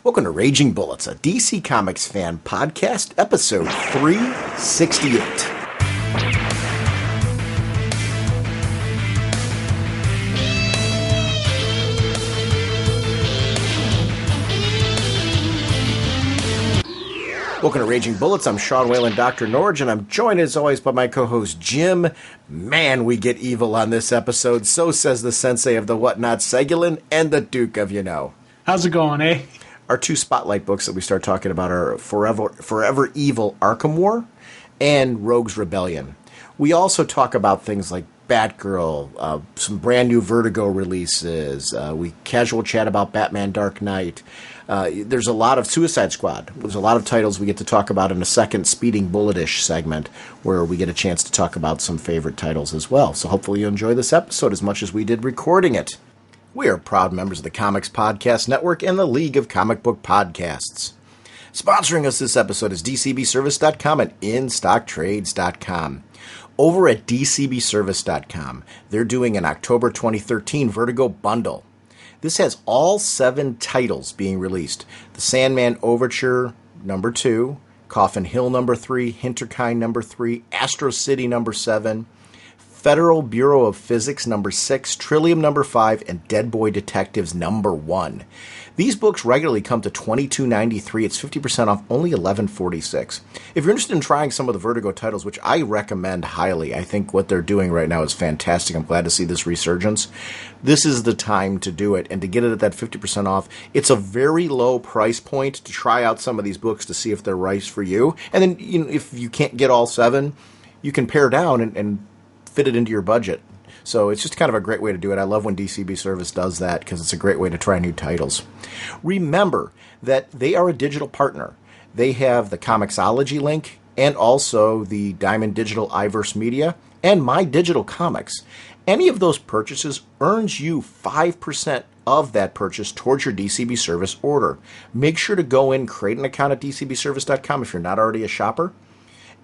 Welcome to Raging Bullets, a DC Comics fan podcast, episode 368. Welcome to Raging Bullets. I'm Sean Whalen, drnorge, and I'm joined as always by my co-host Jim. Man, we get evil on this episode. So says the sensei of the Whatnot, Segulin, and the Duke of You Know. How's it going, eh? Our two spotlight books that we start talking about are Forever Evil Arkham War and Rogue's Rebellion. We also talk about things like Batgirl, some brand new Vertigo releases. We casual chat about Batman Dark Knight. There's a lot of Suicide Squad. There's a lot of titles we get to talk about in a second Speeding Bullet-ish segment where we get a chance to talk about some favorite titles as well. So hopefully you enjoy this episode as much as we did recording it. We are proud members of the Comics Podcast Network and the League of Comic Book Podcasts. Sponsoring us this episode is DCBService.com and InStockTrades.com. Over at DCBService.com, they're doing an October 2013 Vertigo bundle. This has all 7 titles being released. The Sandman Overture, number 2, Coffin Hill, number 3, Hinterkind, number 3, Astro City, number 7, Federal Bureau of Physics, number 6, Trillium, number 5, and Dead Boy Detectives, number 1. These books regularly come to $22.93. It's 50% off, only $11.46. If you're interested in trying some of the Vertigo titles, which I recommend highly, I think what they're doing right now is fantastic. I'm glad to see this resurgence. This is the time to do it, and to get it at that 50% off, it's a very low price point to try out some of these books to see if they're right for you. And then, if you can't get all 7, you can pare down and fit it into your budget. So it's just kind of a great way to do it. I love when DCB Service does that because it's a great way to try new titles. Remember that they are a digital partner. They have the Comixology link and also the Diamond Digital iVerse Media and My Digital Comics. Any of those purchases earns you 5% of that purchase towards your DCB Service order. Make sure to go in, create an account at DCBService.com if you're not already a shopper,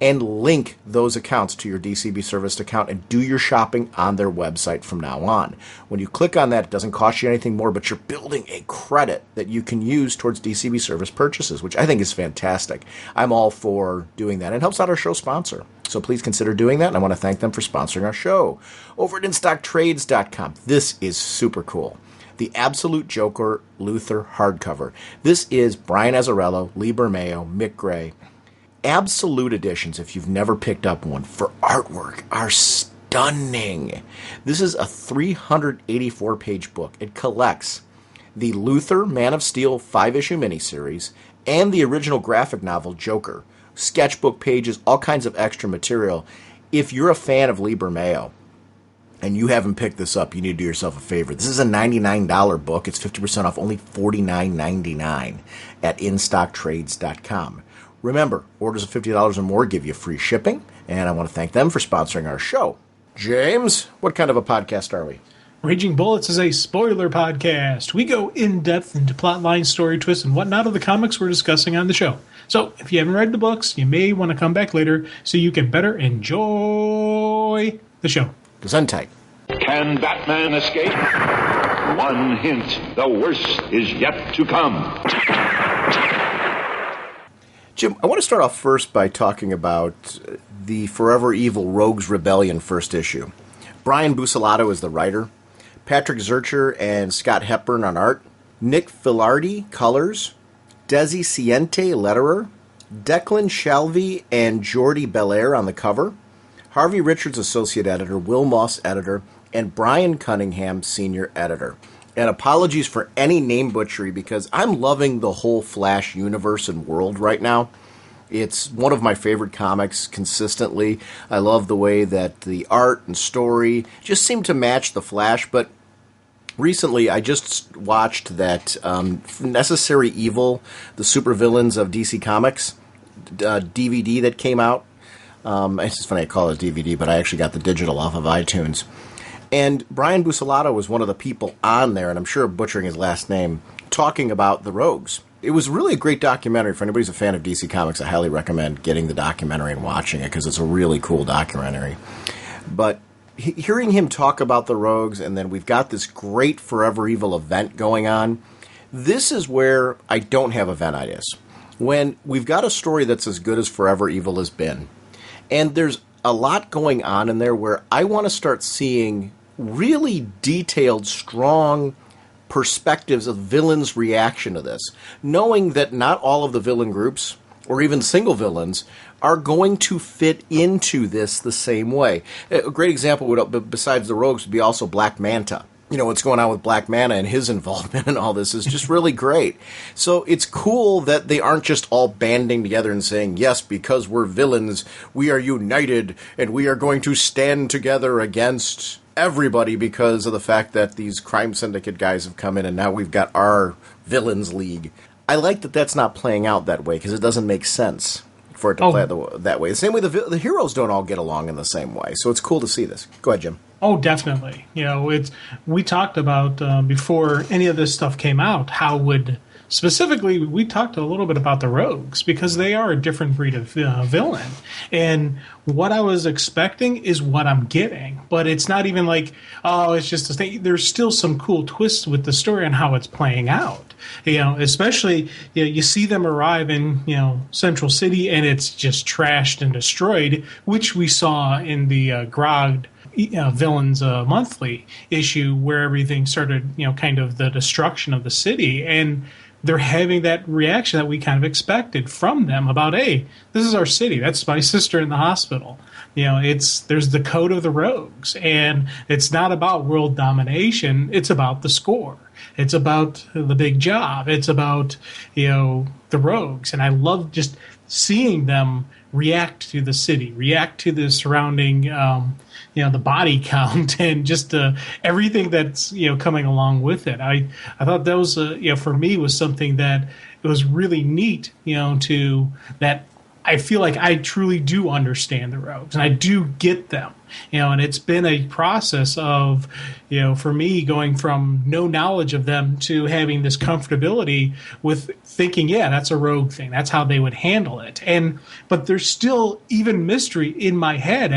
and link those accounts to your DCB Service account and do your shopping on their website from now on. When you click on that, it doesn't cost you anything more, but you're building a credit that you can use towards DCB Service purchases, which I think is fantastic. I'm all for doing that. It helps out our show sponsor. So please consider doing that, and I want to thank them for sponsoring our show. Over at InStockTrades.com, this is super cool. The Absolute Joker Luthor hardcover. This is Brian Azzarello, Lee Bermeo, Mick Gray. Absolute editions, if you've never picked up one, for artwork are stunning. This is a 384-page book. It collects the Luthor Man of Steel 5-issue miniseries and the original graphic novel Joker, sketchbook pages, all kinds of extra material. If you're a fan of Lee Bermeo and you haven't picked this up, you need to do yourself a favor. This is a $99 book. It's 50% off, only $49.99 at InStockTrades.com. Remember, orders of $50 or more give you free shipping, and I want to thank them for sponsoring our show. James, what kind of a podcast are we? Raging Bullets is a spoiler podcast. We go in-depth into plotline, story twists, and whatnot of the comics we're discussing on the show. So, if you haven't read the books, you may want to come back later so you can better enjoy the show. Gesundheit. Can Batman escape? One hint, the worst is yet to come. Jim, I want to start off first by talking about the Forever Evil Rogue's Rebellion first issue. Brian Buccellato is the writer, Patrick Zurcher and Scott Hepburn on art, Nick Filardi colors, Desi Ciente letterer, Declan Shalvey and Jordi Belair on the cover, Harvey Richards associate editor, Will Moss editor, and Brian Cunningham senior editor. And apologies for any name butchery because I'm loving the whole Flash universe and world right now. It's one of my favorite comics consistently. I love the way that the art and story just seem to match the Flash. But recently I just watched that Necessary Evil, the supervillains of DC Comics DVD that came out. It's just funny I call it a DVD, but I actually got the digital off of iTunes. And Brian Buccellato was one of the people on there, and I'm sure butchering his last name, talking about the Rogues. It was really a great documentary. For anybody who's a fan of DC Comics, I highly recommend getting the documentary and watching it because it's a really cool documentary. But hearing him talk about the Rogues, and then we've got this great Forever Evil event going on, This is where I don't have eventitis. When we've got a story that's as good as Forever Evil has been, and there's a lot going on in there where I want to start seeing really detailed, strong perspectives of villains' reaction to this, knowing that not all of the villain groups, or even single villains, are going to fit into this the same way. A great example, would, besides the Rogues, would be also Black Manta. You know, what's going on with Black Manta and his involvement in all this is just really great. So it's cool that they aren't just all banding together and saying, yes, because we're villains, we are united, and we are going to stand together against everybody because of the fact that these crime syndicate guys have come in and now we've got our villains league. I like that that's not playing out that way because it doesn't make sense for it to play that way. The same way the heroes don't all get along in the same way. So it's cool to see this. Go ahead, Jim. Oh, definitely. You know, we talked about before any of this stuff came out, how would specifically we talked a little bit about the Rogues because they are a different breed of villain, and what I was expecting is what I'm getting. But it's not even like, oh, it's just a thing. There's still some cool twists with the story and how it's playing out. You know, especially you see them arrive in Central City and it's just trashed and destroyed, which we saw in the Grog Villains Monthly issue where everything started, kind of the destruction of the city, and they're having that reaction that we kind of expected from them about, hey, this is our city. That's my sister in the hospital. There's the code of the Rogues, and it's not about world domination. It's about the score. It's about the big job. It's about, the Rogues. And I love just seeing them react to the city, react to the surrounding, the body count and just everything that's, coming along with it. I thought that was, for me was something that it was really neat, to that I feel like I truly do understand the Rogues and I do get them, and it's been a process of, for me going from no knowledge of them to having this comfortability with thinking, yeah, that's a Rogue thing. That's how they would handle it. But there's still even mystery in my head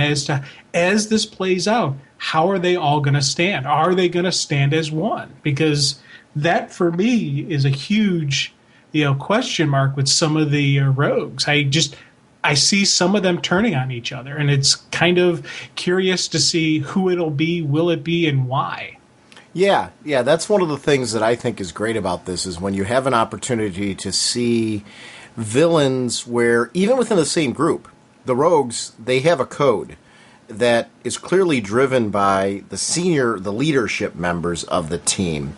as this plays out, how are they all going to stand? Are they going to stand as one? Because that for me is a huge question mark with some of the Rogues. I see some of them turning on each other, and it's kind of curious to see who it'll be, will it be, and why. Yeah, that's one of the things that I think is great about this is when you have an opportunity to see villains where, even within the same group, the Rogues, they have a code that is clearly driven by the leadership members of the team.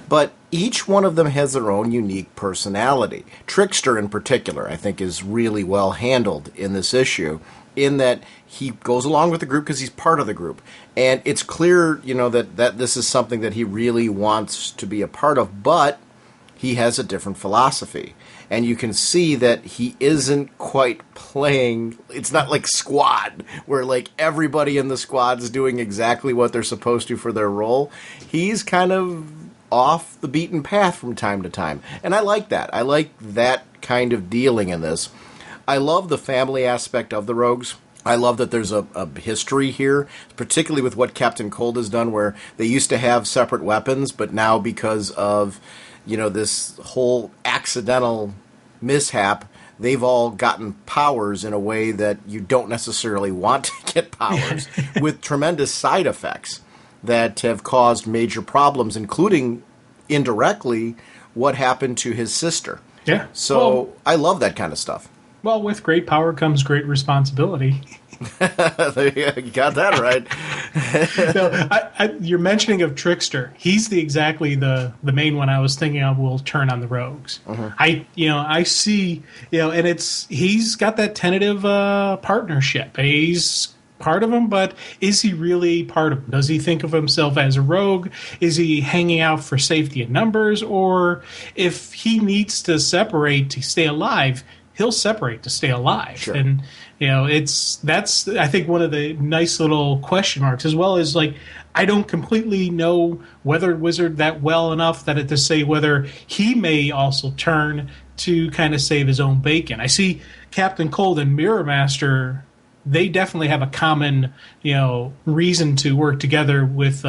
But each one of them has their own unique personality. Trickster, in particular, I think is really well handled in this issue, in that he goes along with the group because he's part of the group. And it's clear, that this is something that he really wants to be a part of, but he has a different philosophy. And you can see that he isn't quite playing. It's not like Squad, where like everybody in the squad is doing exactly what they're supposed to for their role. He's kind of off the beaten path from time to time. And I like that. I like that kind of dealing in this. I love the family aspect of the Rogues. I love that there's a history here, particularly with what Captain Cold has done, where they used to have separate weapons, but now because of, this whole accidental mishap, they've all gotten powers in a way that you don't necessarily want to get powers, with tremendous side effects that have caused major problems, including indirectly what happened to his sister. Yeah. So I love that kind of stuff. Well, with great power comes great responsibility. You got that right. You're mentioning of Trickster. He's exactly the main one I was thinking of will turn on the Rogues. Mm-hmm. I see, and he's got that tentative partnership. He's part of him, but is he really part of him? Does he think of himself as a rogue? Is he hanging out for safety in numbers? Or if he needs to separate to stay alive, he'll separate to stay alive. Sure. And that's I think one of the nice little question marks, as well as like I don't completely know Weather Wizard that well enough that to say whether he may also turn to kind of save his own bacon. I see Captain Cold and Mirror Master, they definitely have a common, reason to work together with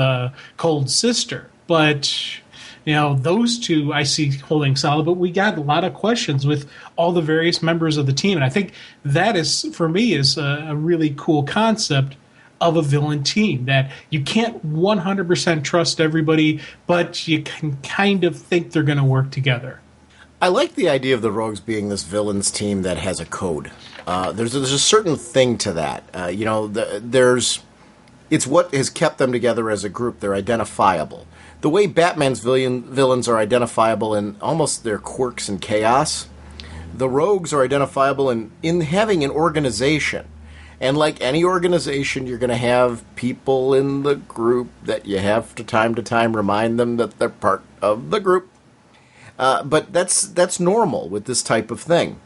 Cold's sister. But, those two I see holding solid, but we got a lot of questions with all the various members of the team. And I think that is, for me, is a really cool concept of a villain team, that you can't 100% trust everybody, but you can kind of think they're going to work together. I like the idea of the Rogues being this villains team that has a code. There's a certain thing to that. It's what has kept them together as a group. They're identifiable. The way Batman's villains are identifiable in almost their quirks and chaos, the Rogues are identifiable in having an organization. And like any organization, you're going to have people in the group that you have to time remind them that they're part of the group. But that's normal with this type of thing.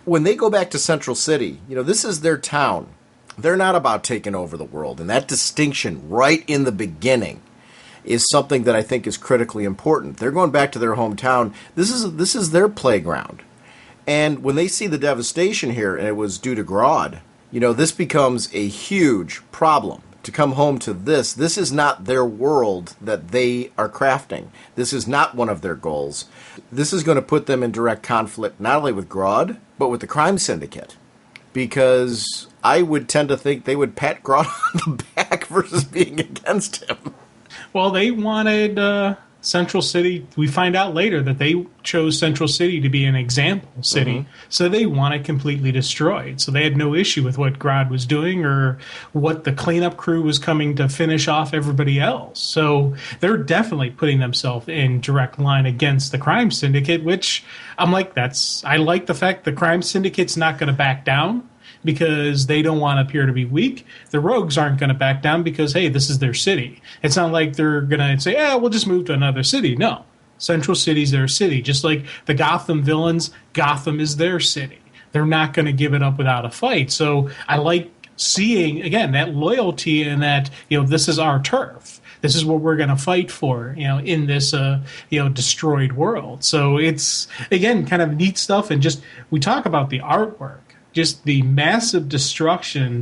When they go back to Central City, this is their town. They're not about taking over the world. And that distinction right in the beginning is something that I think is critically important. They're going back to their hometown. This is their playground. And when they see the devastation here, and it was due to Grodd, this becomes a huge problem. To come home to this is not their world that they are crafting. This is not one of their goals. This is going to put them in direct conflict not only with Grodd, but with the crime syndicate. Because I would tend to think they would pat Grodd on the back versus being against him. Well, they wanted Central City. We find out later that they chose Central City to be an example city. Mm-hmm. So they want it completely destroyed. So they had no issue with what Grodd was doing or what the cleanup crew was coming to finish off everybody else. So they're definitely putting themselves in direct line against the crime syndicate, which I'm like, I like the fact the crime syndicate's not going to back down, because they don't want to appear to be weak. The Rogues aren't going to back down because, hey, this is their city. It's not like they're going to say, we'll just move to another city. No. Central City's their city. Just like the Gotham villains, Gotham is their city. They're not going to give it up without a fight. So I like seeing, again, that loyalty and that, this is our turf. This is what we're going to fight for, in this, destroyed world. So it's, again, kind of neat stuff. And just, we talk about the artwork. Just the massive destruction,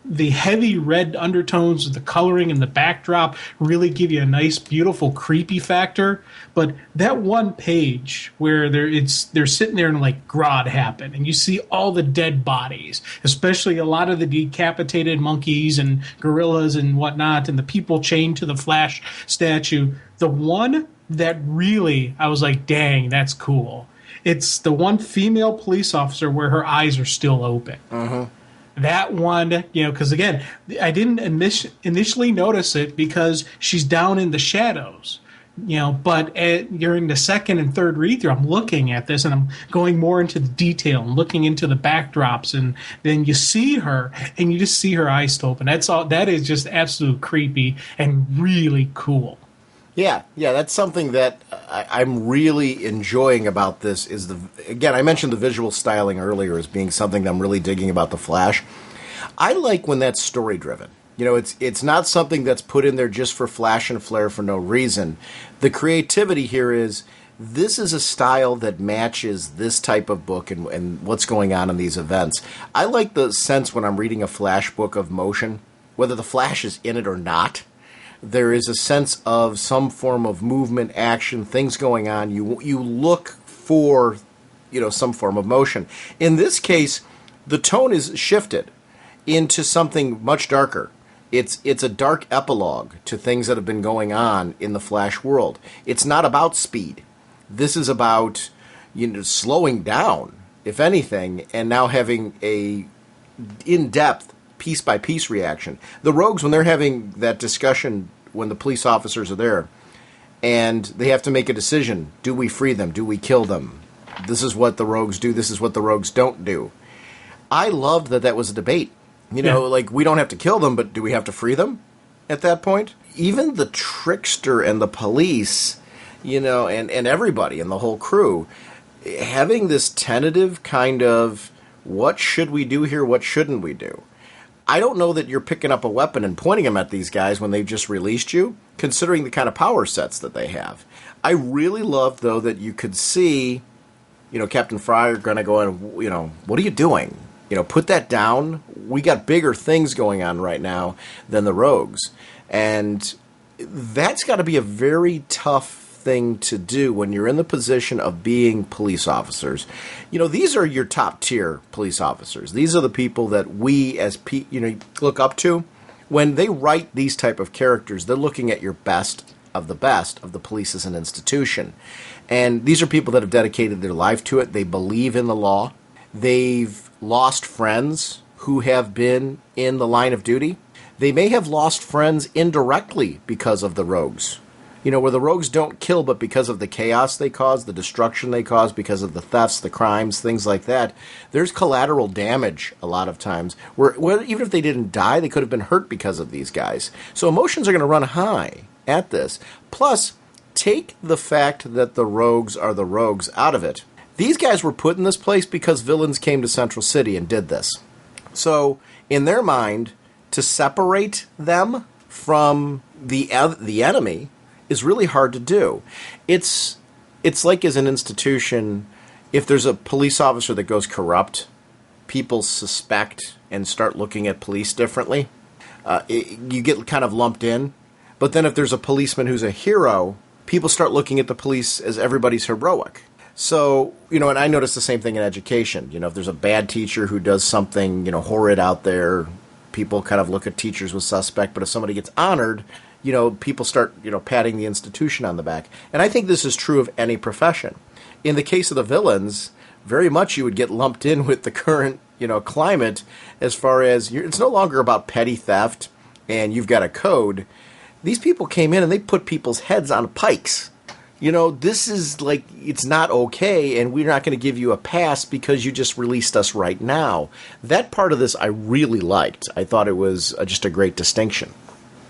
the heavy red undertones of the coloring and the backdrop really give you a nice, beautiful, creepy factor. But that one page where they're sitting there and like Grodd happened, and you see all the dead bodies, especially a lot of the decapitated monkeys and gorillas and whatnot, and the people chained to the Flash statue. The one that really, I was like, dang, that's cool. It's the one female police officer where her eyes are still open. Uh-huh. That one, because again, I didn't initially notice it because she's down in the shadows. But during the second and third read through, I'm looking at this and I'm going more into the detail and looking into the backdrops, and then you see her and you just see her eyes still open. That's all. That is just absolute creepy and really cool. Yeah, that's something that I'm really enjoying about this is again, I mentioned the visual styling earlier as being something that I'm really digging about The Flash. I like when that's story-driven. It's not something that's put in there just for flash and flare for no reason. The creativity here is, this is a style that matches this type of book and what's going on in these events. I like the sense when I'm reading a Flash book of motion, whether the Flash is in it or not. There is a sense of some form of movement, action, things going on. You look for, some form of motion. In this case, the tone is shifted into something much darker. It's a dark epilogue to things that have been going on in the Flash world. It's not about speed. This is about, slowing down, if anything, and now having a in-depth piece-by-piece reaction. The Rogues, when they're having that discussion when the police officers are there, and they have to make a decision, do we free them? Do we kill them? This is what the Rogues do. This is what the Rogues don't do. I loved that was a debate. We don't have to kill them, but do we have to free them at that point? Even the Trickster and the police, and everybody and the whole crew, having this tentative kind of, what should we do here? What shouldn't we do? I don't know that you're picking up a weapon and pointing them at these guys when they've just released you, considering the kind of power sets that they have. I really loved, though, that you could see, Captain Fryer going to go in, what are you doing? Put that down. We got bigger things going on right now than the Rogues. And that's got to be a very tough thing to do when you're in the position of being police officers. These are your top tier police officers. These are the people that we as look up to. When they write these type of characters, they're looking at your best of the police as an institution. And these are people that have dedicated their life to it. They believe in the law. They've lost friends who have been in the line of duty. They may have lost friends indirectly because of the rogues. Where the rogues don't kill, but because of the chaos they cause, the destruction they cause, because of the thefts, the crimes, things like that, there's collateral damage a lot of times. Where even if they didn't die, they could have been hurt because of these guys. So emotions are going to run high at this. Plus, take the fact that the rogues are the rogues out of it. These guys were put in this place because villains came to Central City and did this. So, in their mind, to separate them from the enemy is really hard to do. It's like, as an institution, if there's a police officer that goes corrupt, people suspect and start looking at police differently. You get kind of lumped in. But then if there's a policeman who's a hero, people start looking at the police as everybody's heroic. So, and I notice the same thing in education. If there's a bad teacher who does something, horrid out there, people kind of look at teachers with suspect. But if somebody gets honored, people start, patting the institution on the back. And I think this is true of any profession. In the case of the villains, very much you would get lumped in with the current, climate, as far as it's no longer about petty theft and you've got a code. These people came in and they put people's heads on pikes. This is like, it's not okay, and we're not going to give you a pass because you just released us right now. That part of this I really liked. I thought it was just a great distinction.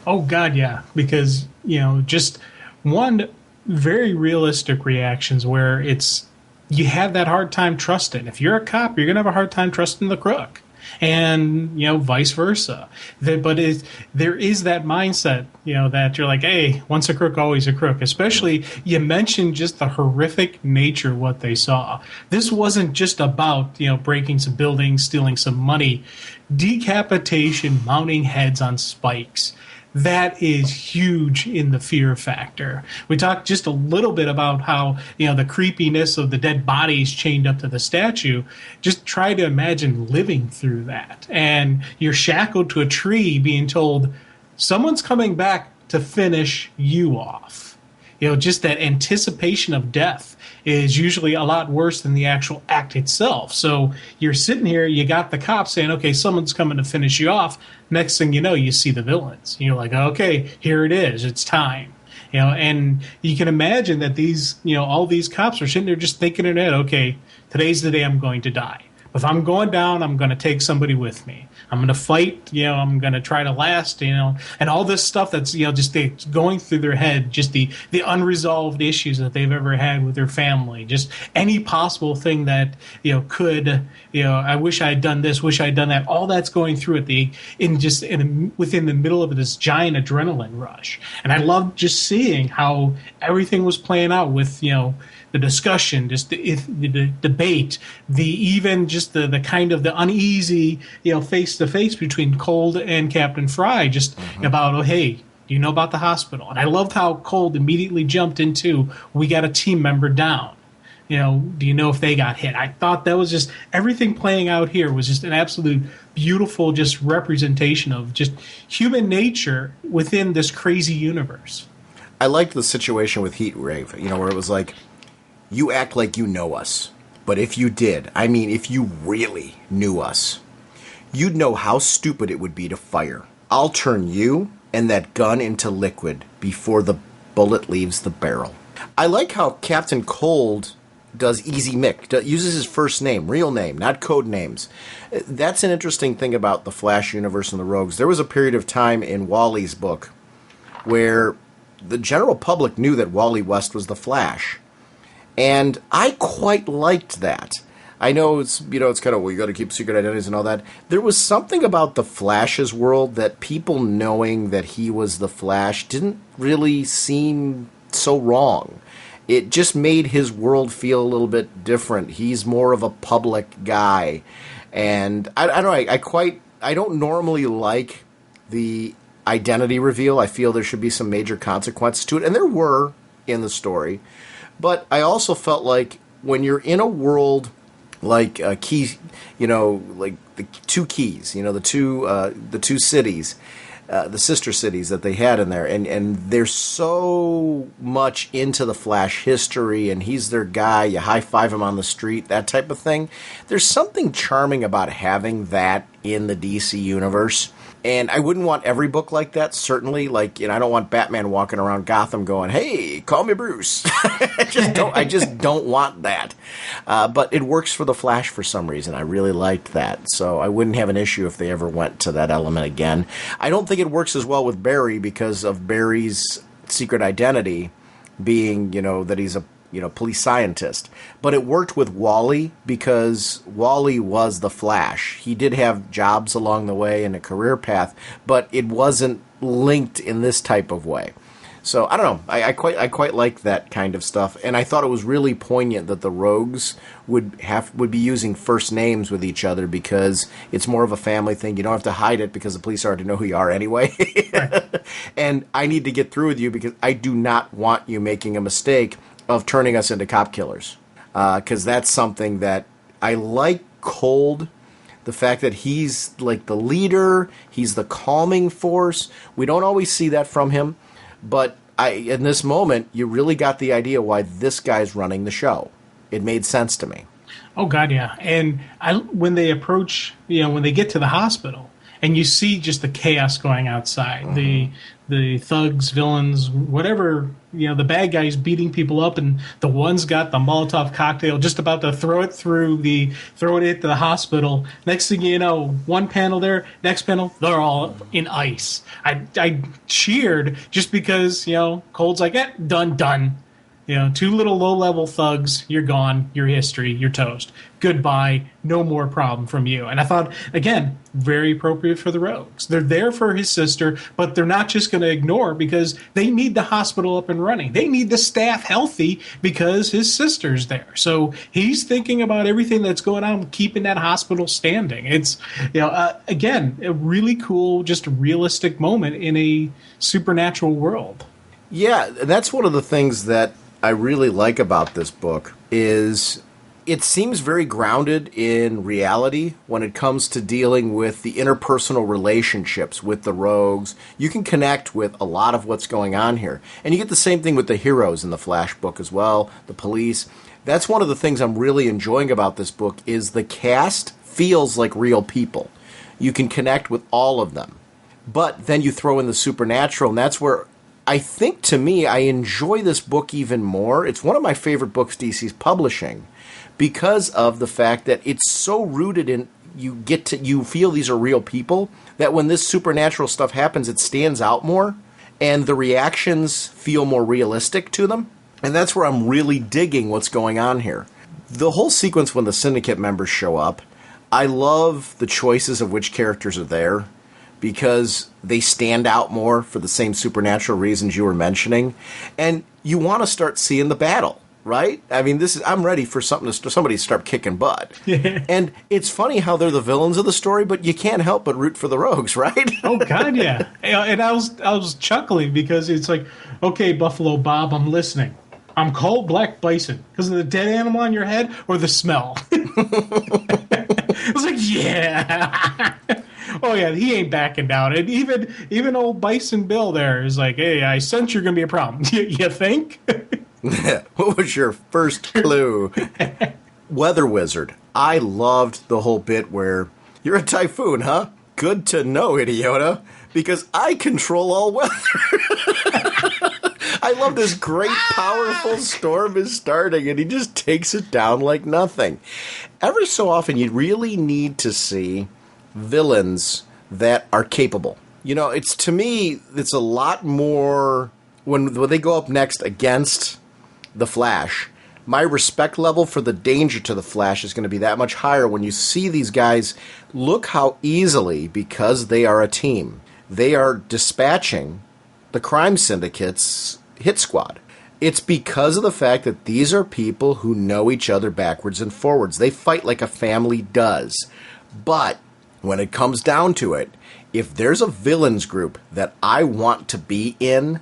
Oh, God, yeah. Because, just one, very realistic reactions where you have that hard time trusting. If you're a cop, you're going to have a hard time trusting the crook. And, vice versa. But there is that mindset, that you're like, hey, once a crook, always a crook. Especially, you mentioned just the horrific nature of what they saw. This wasn't just about, breaking some buildings, stealing some money. Decapitation, mounting heads on spikes. That is huge in the fear factor. We talked just a little bit about how, the creepiness of the dead bodies chained up to the statue. Just try to imagine living through that. And you're shackled to a tree being told, someone's coming back to finish you off. Just that anticipation of death is usually a lot worse than the actual act itself. So you're sitting here, you got the cops saying, okay, someone's coming to finish you off. Next thing you know, you see the villains. You're like, okay, here it is. It's time. And you can imagine that these, all these cops are sitting there just thinking in their head, okay, today's the day I'm going to die. If I'm going down, I'm going to take somebody with me. I'm going to fight, I'm going to try to last, and all this stuff that's, just going through their head, just the unresolved issues that they've ever had with their family, just any possible thing that, could, I wish I had done this, wish I had done that. All that's going through within the middle of this giant adrenaline rush. And I loved just seeing how everything was playing out with, the discussion, just the debate, even just the kind of the uneasy, face-to-face between Cold and Captain Fry, just about, oh, hey, do you know about the hospital? And I loved how Cold immediately jumped into, we got a team member down. Do you know if they got hit? I thought that was just, everything playing out here was just an absolute beautiful just representation of just human nature within this crazy universe. I liked the situation with Heat Wave, where it was like, you act like you know us. But if you did, if you really knew us, you'd know how stupid it would be to fire. I'll turn you and that gun into liquid before the bullet leaves the barrel. I like how Captain Cold does Easy Mick, uses his first name, real name, not code names. That's an interesting thing about the Flash universe and the Rogues. There was a period of time in Wally's book where the general public knew that Wally West was the Flash. And I quite liked that. I know it's kind of, well, you got to keep secret identities and all that. There was something about the Flash's world that people knowing that he was the Flash didn't really seem so wrong. It just made his world feel a little bit different. He's more of a public guy. And I don't know, I don't normally like the identity reveal. I feel there should be some major consequences to it, and there were in the story. But I also felt like when you're in a world like Key, like the two Keys, the two cities, the sister cities that they had in there, and they're so much into the Flash history, and he's their guy. You high five him on the street, that type of thing. There's something charming about having that in the DC universe. And I wouldn't want every book like that, certainly. I don't want Batman walking around Gotham going, "Hey, call me Bruce." I just don't want that. But it works for the Flash for some reason. I really liked that. So I wouldn't have an issue if they ever went to that element again. I don't think it works as well with Barry because of Barry's secret identity being, that he's a police scientist. But it worked with Wally because Wally was the Flash. He did have jobs along the way and a career path, but it wasn't linked in this type of way. So I don't know. I quite like that kind of stuff, and I thought it was really poignant that the Rogues would be using first names with each other because it's more of a family thing. You don't have to hide it because the police already know who you are anyway. Right. And I need to get through with you because I do not want you making a mistake of turning us into cop killers, because that's something that I like. Cold, the fact that he's like the leader, he's the calming force. We don't always see that from him, but in this moment, you really got the idea why this guy's running the show. It made sense to me. Oh God, yeah. And when they approach, when they get to the hospital, and you see just the chaos going outside, mm-hmm. the thugs, villains, whatever, the bad guys beating people up, and the one's got the Molotov cocktail just about to throw it into the hospital. Next thing you know, one panel there, next panel, they're all in ice. I cheered just because, Cold's like, done. Two little low-level thugs, you're gone, you're history, you're toast. Goodbye, no more problem from you. And I thought, again, very appropriate for the Rogues. They're there for his sister, but they're not just going to ignore because they need the hospital up and running. They need the staff healthy because his sister's there. So he's thinking about everything that's going on, keeping that hospital standing. It's, again, a really cool, just realistic moment in a supernatural world. Yeah, that's one of the things that I really like about this book is it seems very grounded in reality when it comes to dealing with the interpersonal relationships with the Rogues. You can connect with a lot of what's going on here. And you get the same thing with the heroes in the Flash book as well, the police. That's one of the things I'm really enjoying about this book is the cast feels like real people. You can connect with all of them. But then you throw in the supernatural, and that's where I think, to me, I enjoy this book even more. It's one of my favorite books DC's publishing because of the fact that it's so rooted in you feel these are real people that when this supernatural stuff happens, it stands out more and the reactions feel more realistic to them. And that's where I'm really digging what's going on here. The whole sequence when the Syndicate members show up, I love the choices of which characters are there, because they stand out more for the same supernatural reasons you were mentioning. And you want to start seeing the battle, right? I mean, I'm ready for somebody to start kicking butt. And it's funny how they're the villains of the story, but you can't help but root for the Rogues, right? Oh, God, yeah. And I was chuckling because it's like, okay, Buffalo Bob, I'm listening. I'm called Black Bison because of the dead animal on your head or the smell. I was like, yeah. Oh, yeah, he ain't backing down. And even old Bison Bill there is like, hey, I sense you're going to be a problem. You think? What was your first clue? Weather Wizard. I loved the whole bit where, you're a typhoon, huh? Good to know, idiota, because I control all weather. I love this great, powerful storm is starting, and he just takes it down like nothing. Every so often, you really need to see villains that are capable. To me, it's a lot more when they go up next against the Flash. My respect level for the danger to the Flash is going to be that much higher when you see these guys. Look how easily, because they are a team, they are dispatching the crime syndicate's hit squad. It's because of the fact that these are people who know each other backwards and forwards. They fight like a family does. But when it comes down to it, if there's a villains group that I want to be in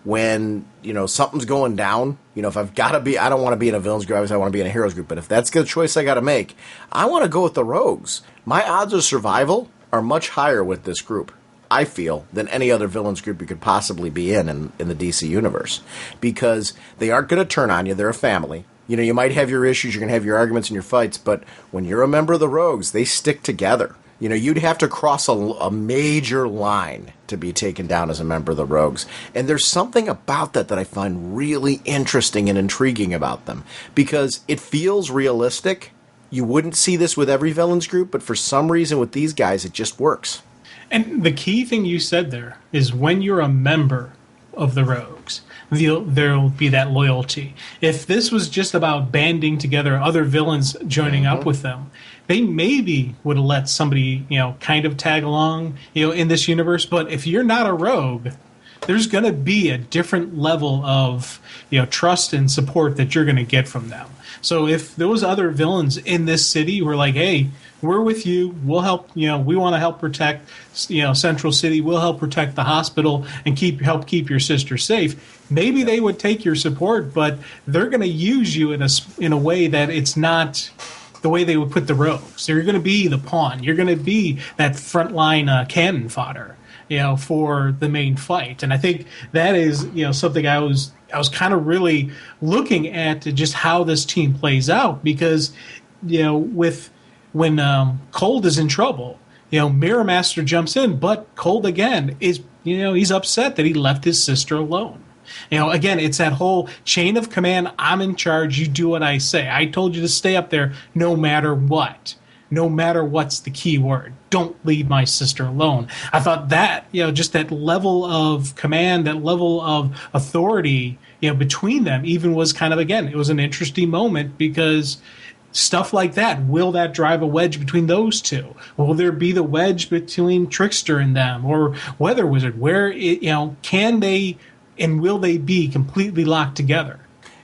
when, something's going down, if I've got to be, I don't want to be in a villains group, obviously I want to be in a heroes group, but if that's the choice I got to make, I want to go with the rogues. My odds of survival are much higher with this group, I feel, than any other villains group you could possibly be in the DC universe, because they aren't going to turn on you. They're a family. You might have your issues, you're going to have your arguments and your fights, but when you're a member of the rogues, they stick together. You'd have to cross a major line to be taken down as a member of the rogues. And there's something about that I find really interesting and intriguing about them, because it feels realistic. You wouldn't see this with every villains group, but for some reason with these guys, it just works. And the key thing you said there is when you're a member of the rogues, there'll be that loyalty. If this was just about banding together other villains joining up with them, they maybe would have let somebody, kind of tag along, in this universe. But if you're not a rogue, there's going to be a different level of, trust and support that you're going to get from them. So if those other villains in this city were like, hey, we're with you, we'll help, we want to help protect, Central City, we'll help protect the hospital and help keep your sister safe, maybe they would take your support, but they're going to use you in a way that it's not the way they would put the rogues. So you're going to be the pawn. You're going to be that frontline cannon fodder, for the main fight. And I think that is, something I was kind of really looking at just how this team plays out, because, when Cold is in trouble, Mirror Master jumps in, but Cold again is, he's upset that he left his sister alone. Again, it's that whole chain of command. I'm in charge. You do what I say. I told you to stay up there no matter what. No matter what's the key word. Don't leave my sister alone. I thought that, just that level of command, that level of authority, between them even was kind of, again, it was an interesting moment, because stuff like that, will that drive a wedge between those two? Will there be the wedge between Trickster and them, or Weather Wizard? Where, can they and will they be completely locked together?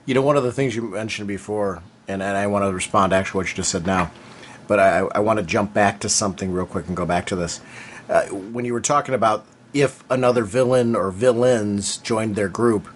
One of the things you mentioned before, and I want to respond to actually what you just said now, but I want to jump back to something real quick and go back to this. When you were talking about if another villain or villains joined their group,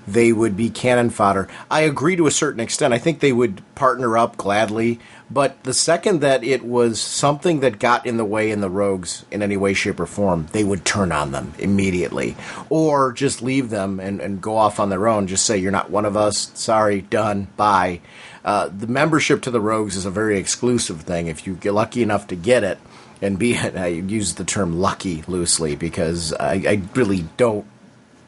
they would be cannon fodder. I agree to a certain extent. I think they would partner up gladly. But the second that it was something that got in the way in the rogues in any way, shape, or form, they would turn on them immediately. Or just leave them and go off on their own. Just say, you're not one of us. Sorry, done, bye. The membership to the rogues is a very exclusive thing. If you get lucky enough to get it, and I use the term lucky loosely, because I really don't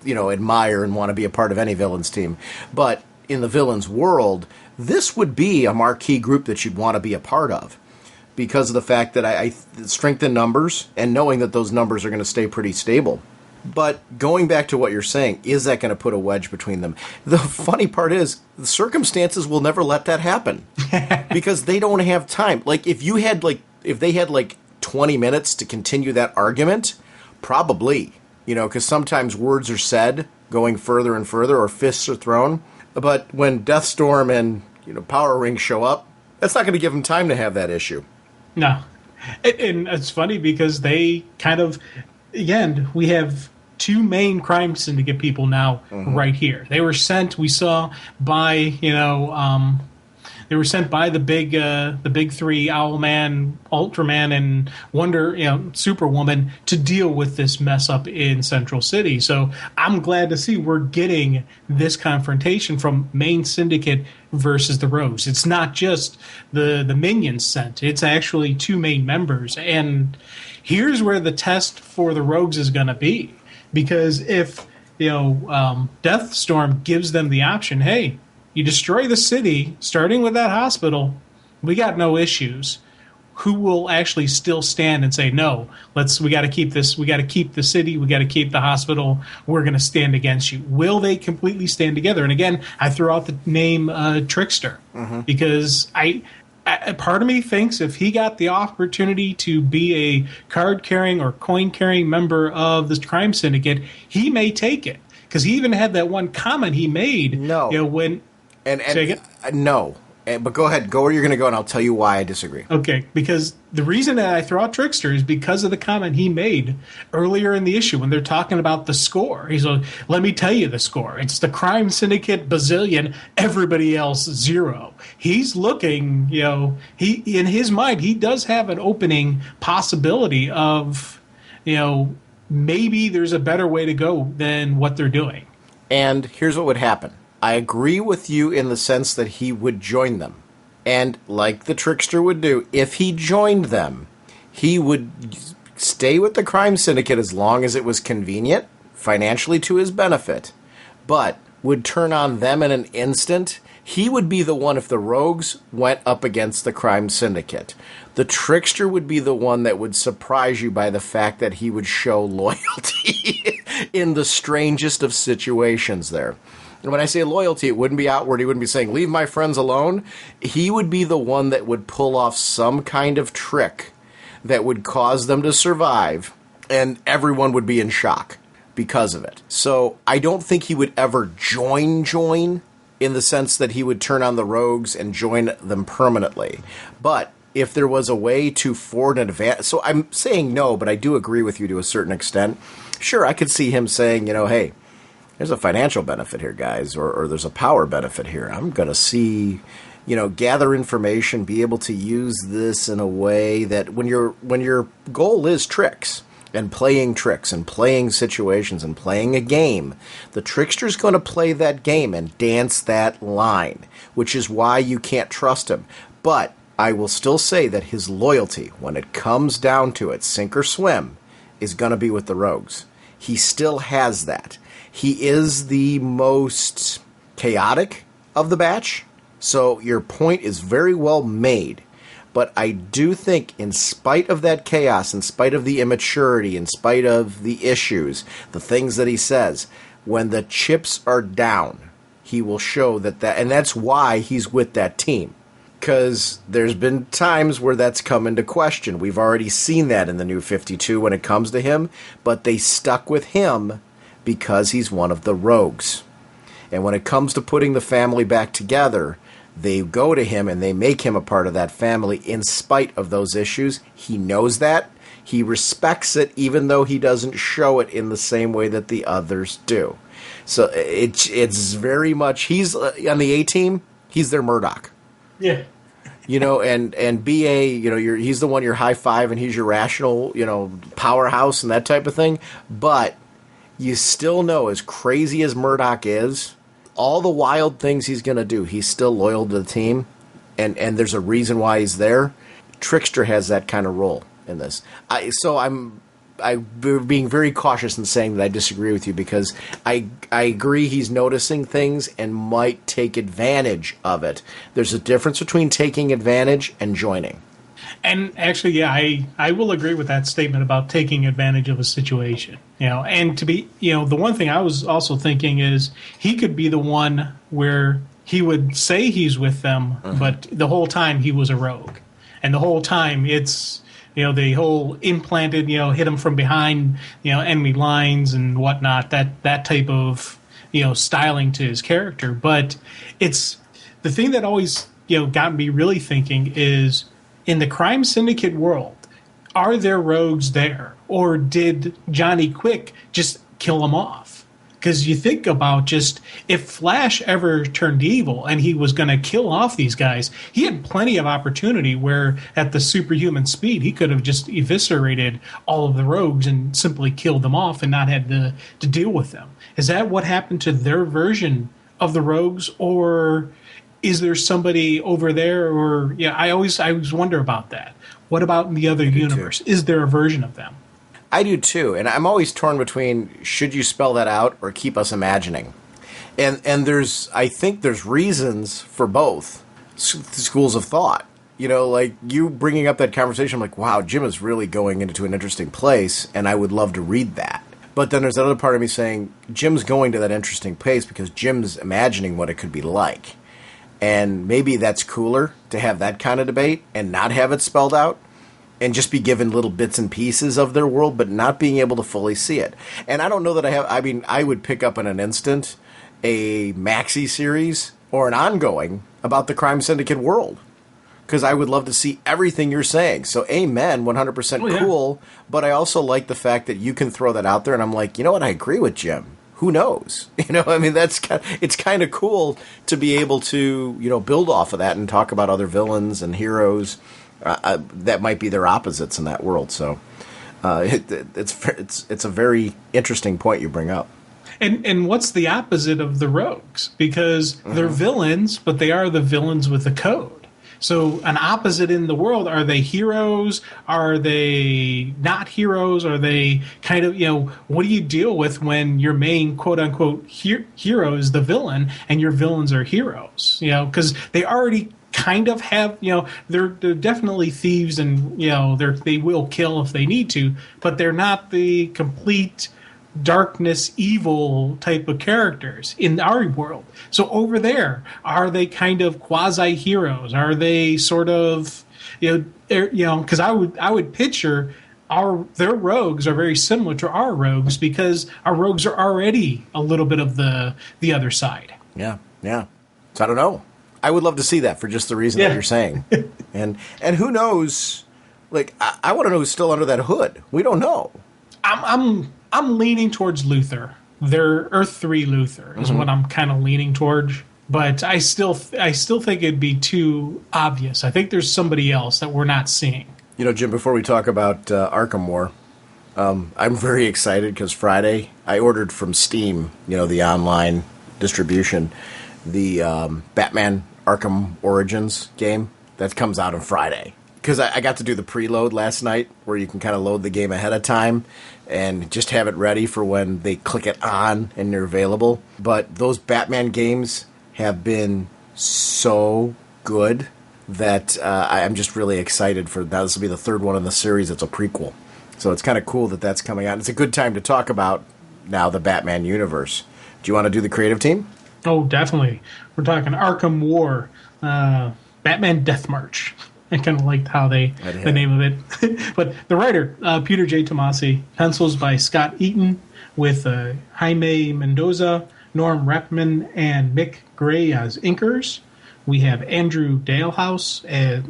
admire and want to be a part of any villains team. But in the villains world, this would be a marquee group that you'd want to be a part of, because of the fact that I strength in numbers and knowing that those numbers are going to stay pretty stable. But going back to what you're saying, is that going to put a wedge between them? The funny part is, the circumstances will never let that happen, because they don't have time. Like, if they had 20 minutes to continue that argument, probably. Because sometimes words are said going further and further, or fists are thrown. But when Deathstorm and Power Ring show up, that's not going to give them time to have that issue. No. And it's funny because they kind of, again, we have two main crime syndicate people now right here. They were sent, we saw, by, they were sent by the big three, Owlman, Ultraman, and Superwoman, to deal with this mess up in Central City. So I'm glad to see we're getting this confrontation from main syndicate versus the rogues. It's not just the minions sent. It's actually two main members. And here's where the test for the rogues is going to be. Because if Deathstorm gives them the option, hey, you destroy the city, starting with that hospital, we got no issues. Who will actually still stand and say, no, we got to keep this, we got to keep the city, we got to keep the hospital, we're going to stand against you? Will they completely stand together? And again, I throw out the name Trickster, because part of me thinks if he got the opportunity to be a card-carrying or coin-carrying member of this crime syndicate, he may take it. Because he even had that one comment he made. No. When... No. But go ahead, go where you're going to go, and I'll tell you why I disagree. Okay, because the reason that I throw out Trickster is because of the comment he made earlier in the issue when they're talking about the score. He's like, let me tell you the score. It's the Crime Syndicate bazillion, everybody else 0. He's looking, he in his mind, he does have an opening possibility of, maybe there's a better way to go than what they're doing. And here's what would happen. I agree with you in the sense that he would join them. And like the Trickster would do, if he joined them, he would stay with the crime syndicate as long as it was convenient, financially to his benefit, but would turn on them in an instant. He would be the one if the rogues went up against the crime syndicate. The Trickster would be the one that would surprise you by the fact that he would show loyalty in the strangest of situations there. And when I say loyalty, it wouldn't be outward. He wouldn't be saying, leave my friends alone. He would be the one that would pull off some kind of trick that would cause them to survive, and everyone would be in shock because of it. So I don't think he would ever join in the sense that he would turn on the rogues and join them permanently. But if there was a way to forward an advance... So I'm saying no, but I do agree with you to a certain extent. Sure, I could see him saying, hey, there's a financial benefit here, guys, or there's a power benefit here. I'm going to see, gather information, be able to use this in a way that when your goal is tricks and playing situations and playing a game, the Trickster's going to play that game and dance that line, which is why you can't trust him. But I will still say that his loyalty, when it comes down to it, sink or swim, is going to be with the rogues. He still has that. He is the most chaotic of the batch, so your point is very well made. But I do think, in spite of that chaos, in spite of the immaturity, in spite of the issues, the things that he says, when the chips are down, he will show that, and that's why he's with that team. Because there's been times where that's come into question. We've already seen that in the New 52 when it comes to him, but they stuck with him because he's one of the rogues. And when it comes to putting the family back together, they go to him and they make him a part of that family in spite of those issues. He knows that. He respects it, even though he doesn't show it in the same way that the others do. So it's very much, he's on the A-team, he's their Murdoch. Yeah. And BA, he's the one you're high-five and he's your rational, powerhouse and that type of thing. But you still know, as crazy as Murdoch is, all the wild things he's going to do, he's still loyal to the team, and there's a reason why he's there. Trickster has that kind of role in this. I'm being very cautious in saying that I disagree with you, because I agree he's noticing things and might take advantage of it. There's a difference between taking advantage and joining. And actually, yeah, I will agree with that statement about taking advantage of a situation. And to be, the one thing I was also thinking is he could be the one where he would say he's with them, but the whole time he was a rogue. And the whole time it's, the whole implanted, hit him from behind, enemy lines and whatnot, that type of, styling to his character. But it's the thing that always, got me really thinking is, in the crime syndicate world, are there rogues there? Or did Johnny Quick just kill them off? Because you think about just, if Flash ever turned evil and he was going to kill off these guys, he had plenty of opportunity where at the superhuman speed, he could have just eviscerated all of the rogues and simply killed them off and not had to deal with them. Is that what happened to their version of the rogues? Or is there somebody over there? Or I always wonder about that. What about in the other universe? Is there a version of them? I do too, and I'm always torn between should you spell that out or keep us imagining. And I think there's reasons for both schools of thought. Like you bringing up that conversation, I'm like, wow, Jim is really going into an interesting place, and I would love to read that. But then there's another part of me saying Jim's going to that interesting place because Jim's imagining what it could be like. And maybe that's cooler to have that kind of debate and not have it spelled out and just be given little bits and pieces of their world, but not being able to fully see it. And I don't know that I would pick up in an instant a maxi series or an ongoing about the Crime Syndicate world. Because I would love to see everything you're saying. So, amen, 100% cool. But I also like the fact that you can throw that out there, and I'm like, you know what? I agree with Jim. Who knows? I mean, it's kind of cool to be able to, build off of that and talk about other villains and heroes that might be their opposites in that world. So, it's a very interesting point you bring up. And what's the opposite of the rogues? Because they're villains, but they are the villains with a code. So an opposite in the world, are they heroes? Are they not heroes? Are they kind of, what do you deal with when your main quote-unquote hero is the villain and your villains are heroes? Because they already kind of have, they're definitely thieves and, they will kill if they need to, but they're not the complete darkness, evil type of characters in our world. So over there, are they kind of quasi-heroes? Are they sort of, because I would picture their rogues are very similar to our rogues because our rogues are already a little bit of the other side. Yeah. So I don't know. I would love to see that for just the reason that you're saying. and who knows, like, I want to know who's still under that hood. We don't know. I'm leaning towards Luthor. Their Earth 3 Luthor is what I'm kind of leaning towards. But I still think it'd be too obvious. I think there's somebody else that we're not seeing. Jim, before we talk about Arkham War, I'm very excited because Friday I ordered from Steam, the online distribution, the Batman Arkham Origins game that comes out on Friday. Because I got to do the preload last night where you can kind of load the game ahead of time and just have it ready for when they click it on and they're available. But those Batman games have been so good that I'm just really excited for that. This will be the third one in the series. It's a prequel. So it's kind of cool that that's coming out. It's a good time to talk about now the Batman universe. Do you want to do the creative team? Oh, definitely. We're talking Arkham War, Batman Death March. I kind of liked how the name of it. But the writer, Peter J. Tomasi, pencils by Scott Eaton with Jaime Mendoza, Norm Rapman, and Mick Gray as inkers. We have Andrew Dalehouse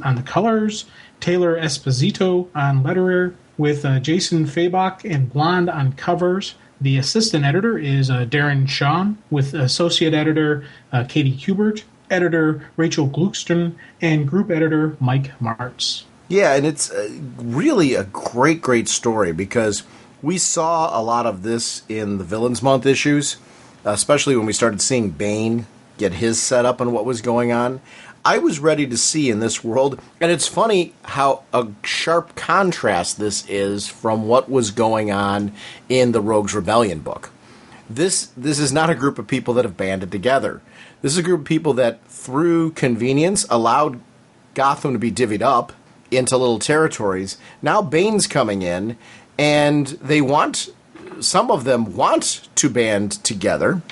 on the colors, Taylor Esposito on letterer, with Jason Fabok and Blonde on covers. The assistant editor is Darren Shawn, with associate editor Katie Hubert, editor Rachel Gluckstone, and group editor Mike Martz. Yeah, and it's really a great story because we saw a lot of this in the Villains Month issues, especially when we started seeing Bane get his setup on what was going on. I was ready to see in this world, and it's funny how a sharp contrast this is from what was going on in the Rogues Rebellion book. This is not a group of people that have banded together. This is a group of people that, through convenience, allowed Gotham to be divvied up into little territories. Now Bane's coming in, and some of them want to band together.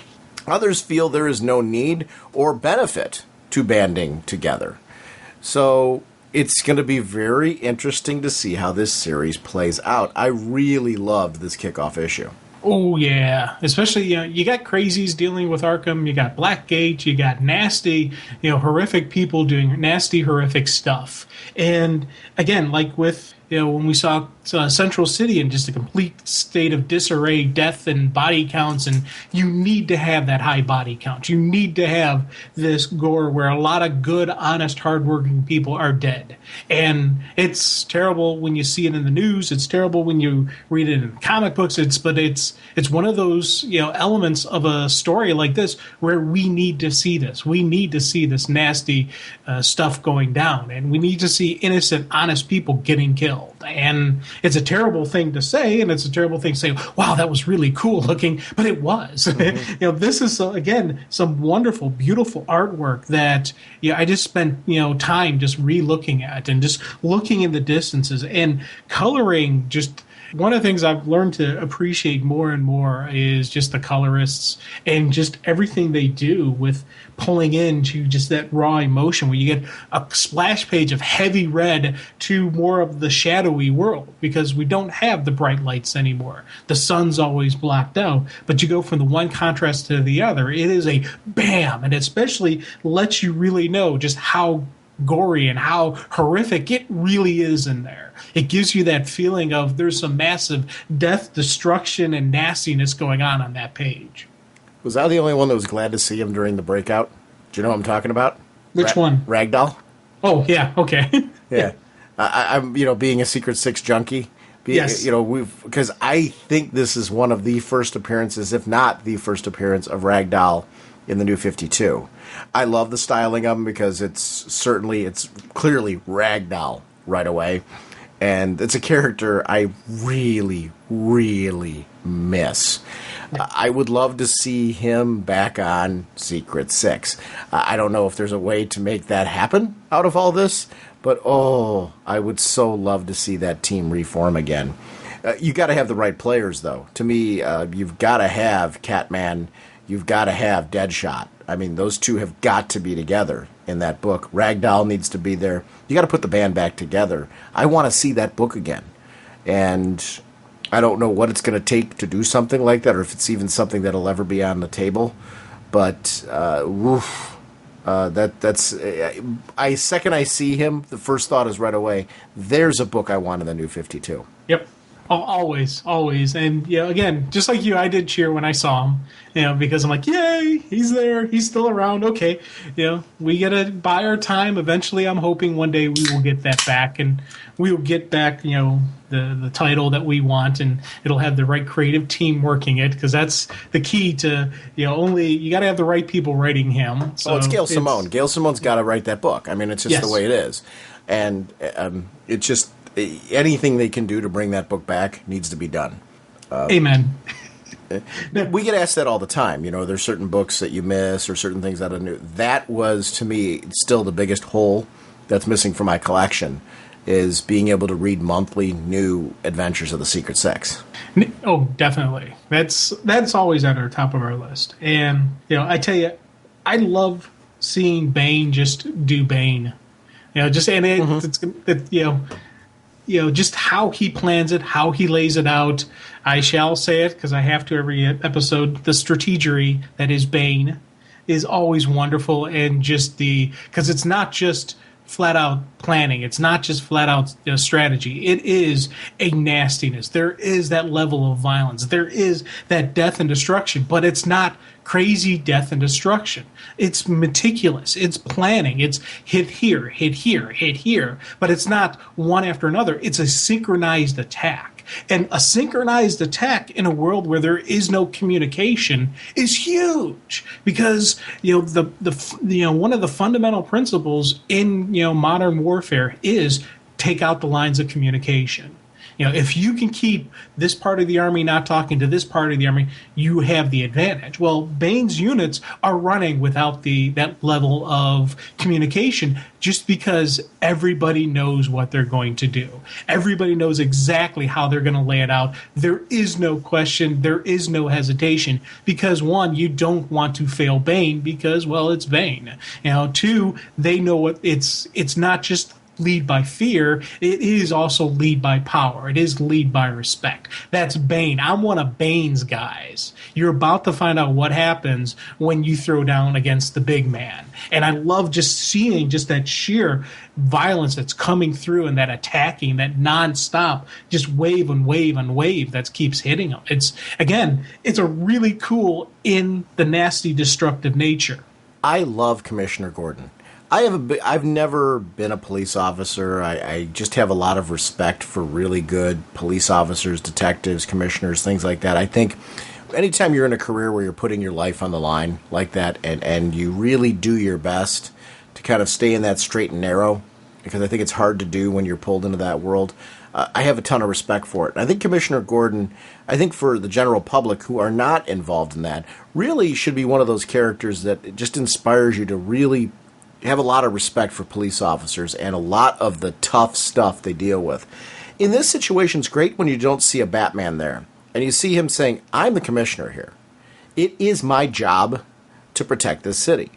Others feel there is no need or benefit to banding together. So it's going to be very interesting to see how this series plays out. I really loved this kickoff issue. Oh, yeah. Especially, you got crazies dealing with Arkham. You got Blackgate. You got nasty, horrific people doing nasty, horrific stuff. And again, like with, when we saw Central City in just a complete state of disarray, death and body counts, and you need to have that high body count. You need to have this gore where a lot of good, honest, hardworking people are dead. And it's terrible when you see it in the news. It's terrible when you read it in comic books. But it's one of those elements of a story like this where we need to see this. We need to see this nasty stuff going down, and we need to see innocent, honest people getting killed. And it's a terrible thing to say, and it's a terrible thing to say, wow, that was really cool looking, but it was. Mm-hmm. This is, again, some wonderful, beautiful artwork that I just spent time just re-looking at and just looking in the distances and coloring just One of the things I've learned to appreciate more and more is just the colorists and just everything they do with pulling into just that raw emotion where you get a splash page of heavy red to more of the shadowy world because we don't have the bright lights anymore. The sun's always blocked out, but you go from the one contrast to the other. It is a bam, and it especially lets you really know just how gory and how horrific it really is in there. It gives you that feeling of there's some massive death, destruction, and nastiness going on that page. Was I the only one that was glad to see him during the breakout? Do you know what I'm talking about? Which one? Ragdoll. Oh, yeah, okay. Yeah. I'm, being a Secret Six junkie. Yes. Because I think this is one of the first appearances, if not the first appearance of Ragdoll in the New 52. I love the styling of him because it's clearly Ragdoll right away. And it's a character I really, really miss. I would love to see him back on Secret Six. I don't know if there's a way to make that happen out of all this, but I would so love to see that team reform again. You got to have the right players, though. To me, you've got to have Catman. You've got to have Deadshot. I mean, those two have got to be together in that book. Ragdoll needs to be there. You got to put the band back together. I want to see that book again. And I don't know what it's going to take to do something like that, or if it's even something that'll ever be on the table. But second I see him, the first thought is right away, there's a book I want in the New 52. Yep. Always. And, again, just like you, I did cheer when I saw him, because I'm like, yay, he's there. He's still around. Okay. We got to buy our time. Eventually, I'm hoping one day we will get that back, and we will get back, the title that we want, and it'll have the right creative team working it, because that's the key to, you got to have the right people writing him. So it's Gail Simone. Gail Simone's got to write that book. I mean, it's just the way it is. And it's just, anything they can do to bring that book back needs to be done. Amen. We get asked that all the time. There's certain books that you miss or certain things that are new. That was, to me, still the biggest hole that's missing from my collection, is being able to read monthly new adventures of the Secret Six. Oh, definitely. That's always at our top of our list. And, I tell you, I love seeing Bane just do Bane. Just just how he plans it, how he lays it out. I shall say it because I have to every episode. The strategery that is Bane is always wonderful, and just because it's not just flat out planning, it's not just flat out strategy. It is a nastiness. There is that level of violence. There is that death and destruction, but it's not crazy death and destruction. It's meticulous. It's planning. It's hit here, hit here, hit here. But it's not one after another. It's a synchronized attack. And a synchronized attack in a world where there is no communication is huge, because one of the fundamental principles in modern warfare is take out the lines of communication. If you can keep this part of the army not talking to this part of the army, you have the advantage. Well, Bane's units are running without that level of communication, just because everybody knows what they're going to do. Everybody knows exactly how they're going to lay it out. There is no question. There is no hesitation, because, one, you don't want to fail Bane because, well, it's Bane. Two, they know what it's not just lead by fear, it is also lead by power. It is lead by respect. That's Bane. I'm one of Bane's guys. You're about to find out what happens when you throw down against the big man. And I love just seeing just that sheer violence that's coming through, and that attacking, that nonstop, just wave and wave and wave that keeps hitting them. It's a really cool in the nasty, destructive nature. I love Commissioner Gordon. I've never been a police officer. I just have a lot of respect for really good police officers, detectives, commissioners, things like that. I think anytime you're in a career where you're putting your life on the line like that, and you really do your best to kind of stay in that straight and narrow, because I think it's hard to do when you're pulled into that world, I have a ton of respect for it. And I think Commissioner Gordon, I think for the general public who are not involved in that, really should be one of those characters that just inspires you to really have a lot of respect for police officers and a lot of the tough stuff they deal with. In this situation, it's great when you don't see a Batman there. And you see him saying, I'm the commissioner here. It is my job to protect this city.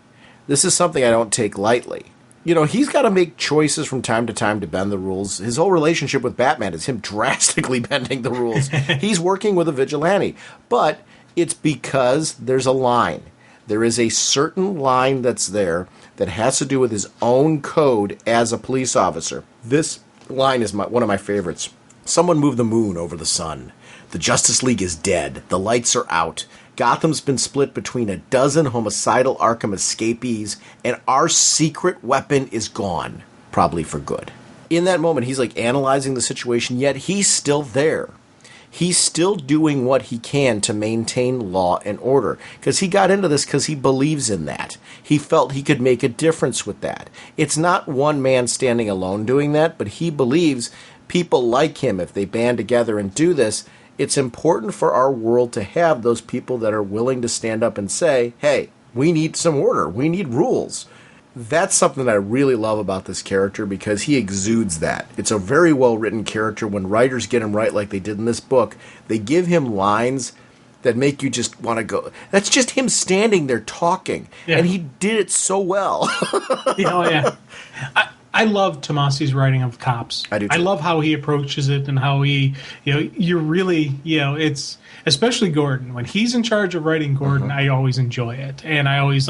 This is something I don't take lightly. You know, he's got to make choices from time to time to bend the rules. His whole relationship with Batman is him drastically bending the rules. He's working with a vigilante. But it's because there's a line. There is a certain line that's there that has to do with his own code as a police officer. This line is one of my favorites. Someone moved the moon over the sun. The Justice League is dead. The lights are out. Gotham's been split between a dozen homicidal Arkham escapees, and our secret weapon is gone. Probably for good. In that moment, he's like analyzing the situation, yet he's still there. He's still doing what he can to maintain law and order. Because he got into this because he believes in that. He felt he could make a difference with that. It's not one man standing alone doing that, but he believes people like him, if they band together and do this, it's important for our world to have those people that are willing to stand up and say, hey, we need some order. We need rules. That's something that I really love about this character because he exudes that. It's a very well-written character. When writers get him right like they did in this book, they give him lines that make you just want to go. That's just him standing there talking. Yeah. And he did it so well. Yeah. I love Tomasi's writing of cops. I do too. I love how he approaches it and how he, you're really, it's, especially Gordon. When he's in charge of writing Gordon, I always enjoy it. And I always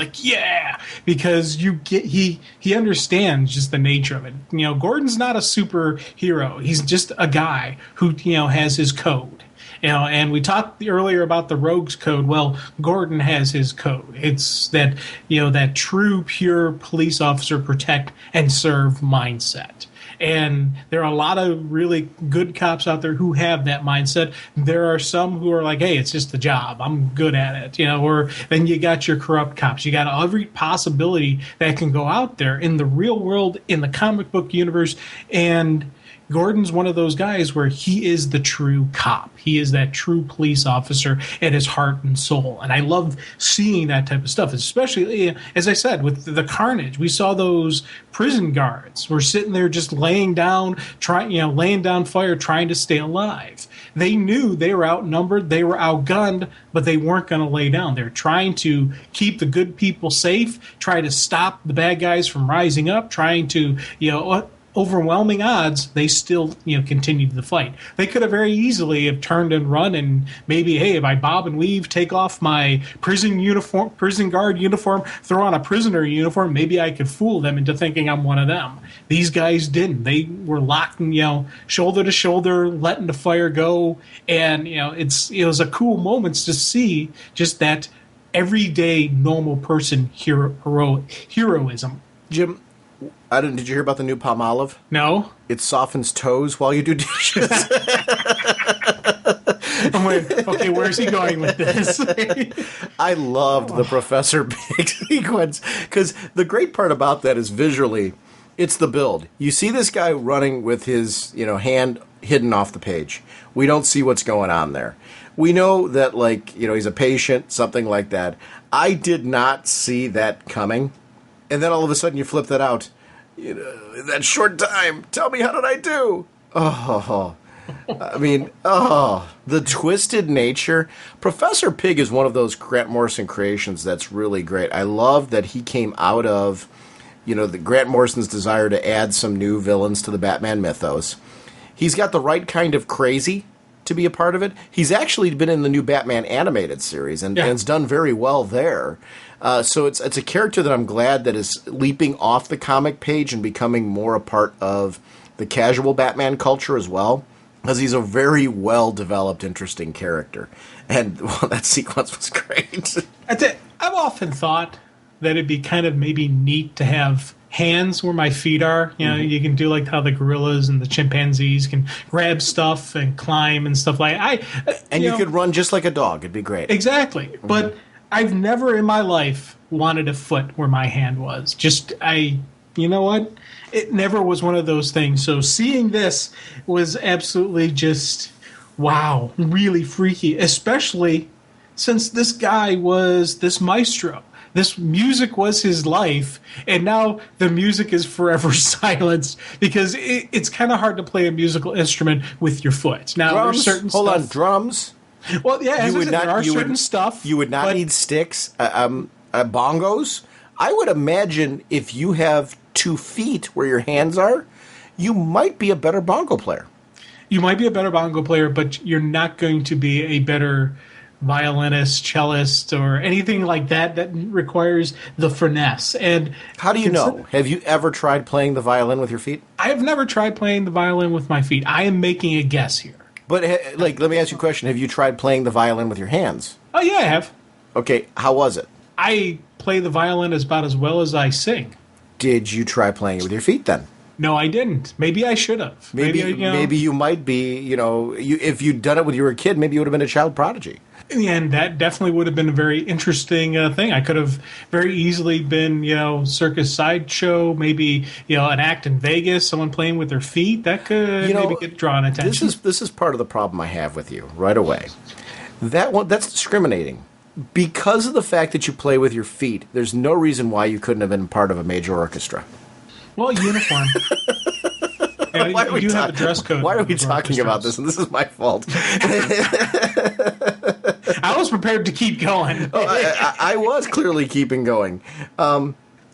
because he understands just the nature of it. Gordon's not a superhero. He's just a guy who, has his code. And we talked earlier about the Rogue's Code. Well, Gordon has his code. It's that, that true, pure police officer protect and serve mindset. And there are a lot of really good cops out there who have that mindset. There are some who are like, hey, it's just a job. I'm good at it. Or then you got your corrupt cops. You got every possibility that can go out there in the real world, in the comic book universe. And Gordon's one of those guys where he is the true cop. He is that true police officer at his heart and soul. And I love seeing that type of stuff, especially, as I said, with the carnage. We saw those prison guards were sitting there just laying down fire, trying to stay alive. They knew they were outnumbered, they were outgunned, but they weren't going to lay down. They're trying to keep the good people safe, try to stop the bad guys from rising up, trying to, overwhelming odds, they still, continued the fight. They could have very easily have turned and run and maybe, hey, if I bob and weave, take off my prison guard uniform, throw on a prisoner uniform, maybe I could fool them into thinking I'm one of them. These guys didn't. They were locked, shoulder to shoulder, letting the fire go. And, it was a cool moment to see just that everyday normal person heroism. Jim, did you hear about the new Palmolive? No. It softens toes while you do dishes. I'm like, okay, where's he going with this? I loved the Professor Pig sequence because the great part about that is visually, it's the build. You see this guy running with his, hand hidden off the page. We don't see what's going on there. We know that, he's a patient, something like that. I did not see that coming. And then all of a sudden you flip that out. In that short time, tell me, how did I do? The twisted nature. Professor Pig is one of those Grant Morrison creations that's really great. I love that he came out of, the Grant Morrison's desire to add some new villains to the Batman mythos. He's got the right kind of crazy to be a part of it. He's actually been in the new Batman animated series and it's done very well there. So it's a character that I'm glad that is leaping off the comic page and becoming more a part of the casual Batman culture as well, because he's a very well-developed, interesting character. And that sequence was great. I've often thought that it'd be kind of maybe neat to have hands where my feet are. You can do like how the gorillas and the chimpanzees can grab stuff and climb and stuff like that. And you could run just like a dog. It'd be great. Exactly. Mm-hmm. But I've never in my life wanted a foot where my hand was. You know what? It never was one of those things. So seeing this was absolutely just, wow, really freaky, especially since this guy was this maestro. this music was his life, and now the music is forever silenced because it's kind of hard to play a musical instrument with your foot. Now, Drums? there's certain Hold stuff. on, drums? Well, yeah, there are certain stuff. You would not need sticks, bongos. I would imagine if you have 2 feet where your hands are, you might be a better bongo player. You might be a better bongo player, but you're not going to be a better violinist, cellist, or anything like that requires the finesse. And how do you know? Have you ever tried playing the violin with your feet? I have never tried playing the violin with my feet. I am making a guess here. But, let me ask you a question. Have you tried playing the violin with your hands? Oh, yeah, I have. Okay, how was it? I play the violin about as well as I sing. Did you try playing it with your feet then? No, I didn't. Maybe I should have. Maybe you might be, if you'd done it when you were a kid, maybe you would have been a child prodigy. And that definitely would have been a very interesting thing. I could have very easily been, circus sideshow, maybe, an act in Vegas, someone playing with their feet. That could maybe get drawn attention. This is part of the problem I have with you right away. That's discriminating. Because of the fact that you play with your feet, there's no reason why you couldn't have been part of a major orchestra. Well, uniform. Yeah, you do have a dress code. Why are we talking about this? And this is my fault. I was prepared to keep going. I was clearly keeping going.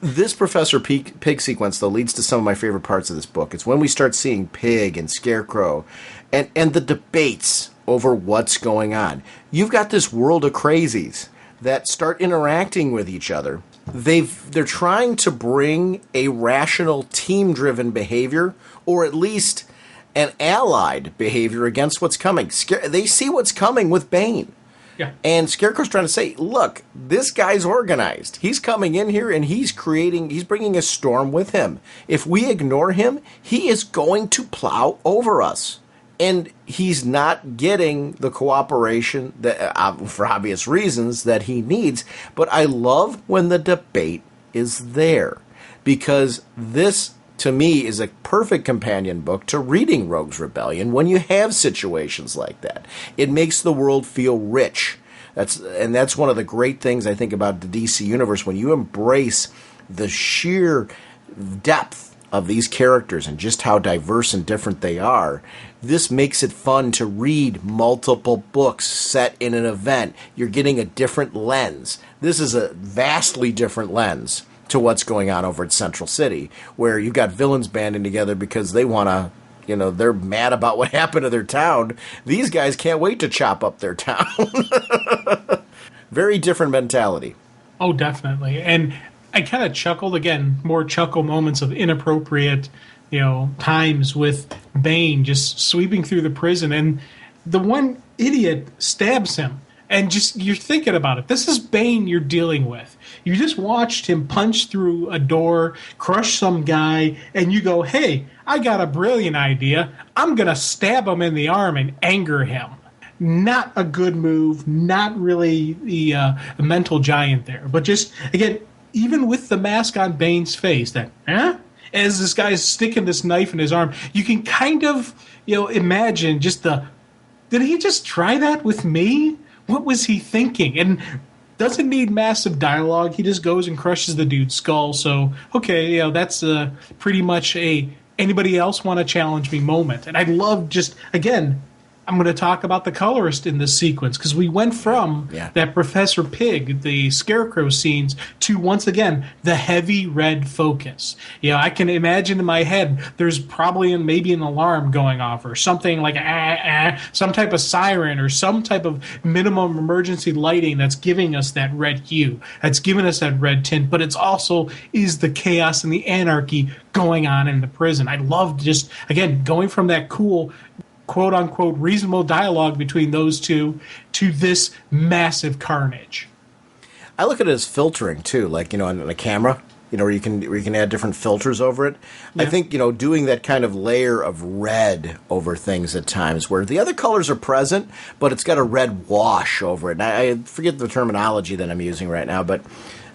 This Professor Pig sequence, though, leads to some of my favorite parts of this book. It's when we start seeing Pig and Scarecrow and the debates over what's going on. You've got this world of crazies that start interacting with each other. They're trying to bring a rational, team-driven behavior, or at least an allied behavior against what's coming. They see what's coming with Bane. Yeah. And Scarecrow's trying to say, look, this guy's organized. He's coming in here and he's bringing a storm with him. If we ignore him, he is going to plow over us. And he's not getting the cooperation that, for obvious reasons, that he needs. But I love when the debate is there, because this, to me, is a perfect companion book to reading Rogue's Rebellion when you have situations like that. It makes the world feel rich. That's one of the great things I think about the DC Universe, when you embrace the sheer depth of these characters and just how diverse and different they are. This makes it fun to read multiple books set in an event. You're getting a different lens. This is a vastly different lens to what's going on over at Central City, where you've got villains banding together because they want to, they're mad about what happened to their town. These guys can't wait to chop up their town. Very different mentality. Oh, definitely. And I kind of chuckled, again, more chuckle moments of inappropriate, times with Bane just sweeping through the prison, and the one idiot stabs him. And just, you're thinking about it. This is Bane you're dealing with. You just watched him punch through a door, crush some guy, and you go, hey, I got a brilliant idea. I'm going to stab him in the arm and anger him. Not a good move, not really the mental giant there. But just, again, even with the mask on Bane's face, as this guy's sticking this knife in his arm, you can kind of, imagine just did he just try that with me? What was he thinking? And doesn't need massive dialogue. He just goes and crushes the dude's skull. So, okay, that's pretty much a anybody else want to challenge me moment. And I love just, again, I'm going to talk about the colorist in this sequence, because we went from that Professor Pig, the Scarecrow scenes, to, once again, the heavy red focus. I can imagine in my head there's probably maybe an alarm going off, or something like some type of siren, or some type of minimum emergency lighting that's giving us that red hue, that's giving us that red tint, but it's also is the chaos and the anarchy going on in the prison. I love just, again, going from that cool quote-unquote reasonable dialogue between those two to this massive carnage. I look at it as filtering, too, like, on a camera, where you can add different filters over it. Yeah. I think, doing that kind of layer of red over things at times, where the other colors are present, but it's got a red wash over it. And I forget the terminology that I'm using right now, but,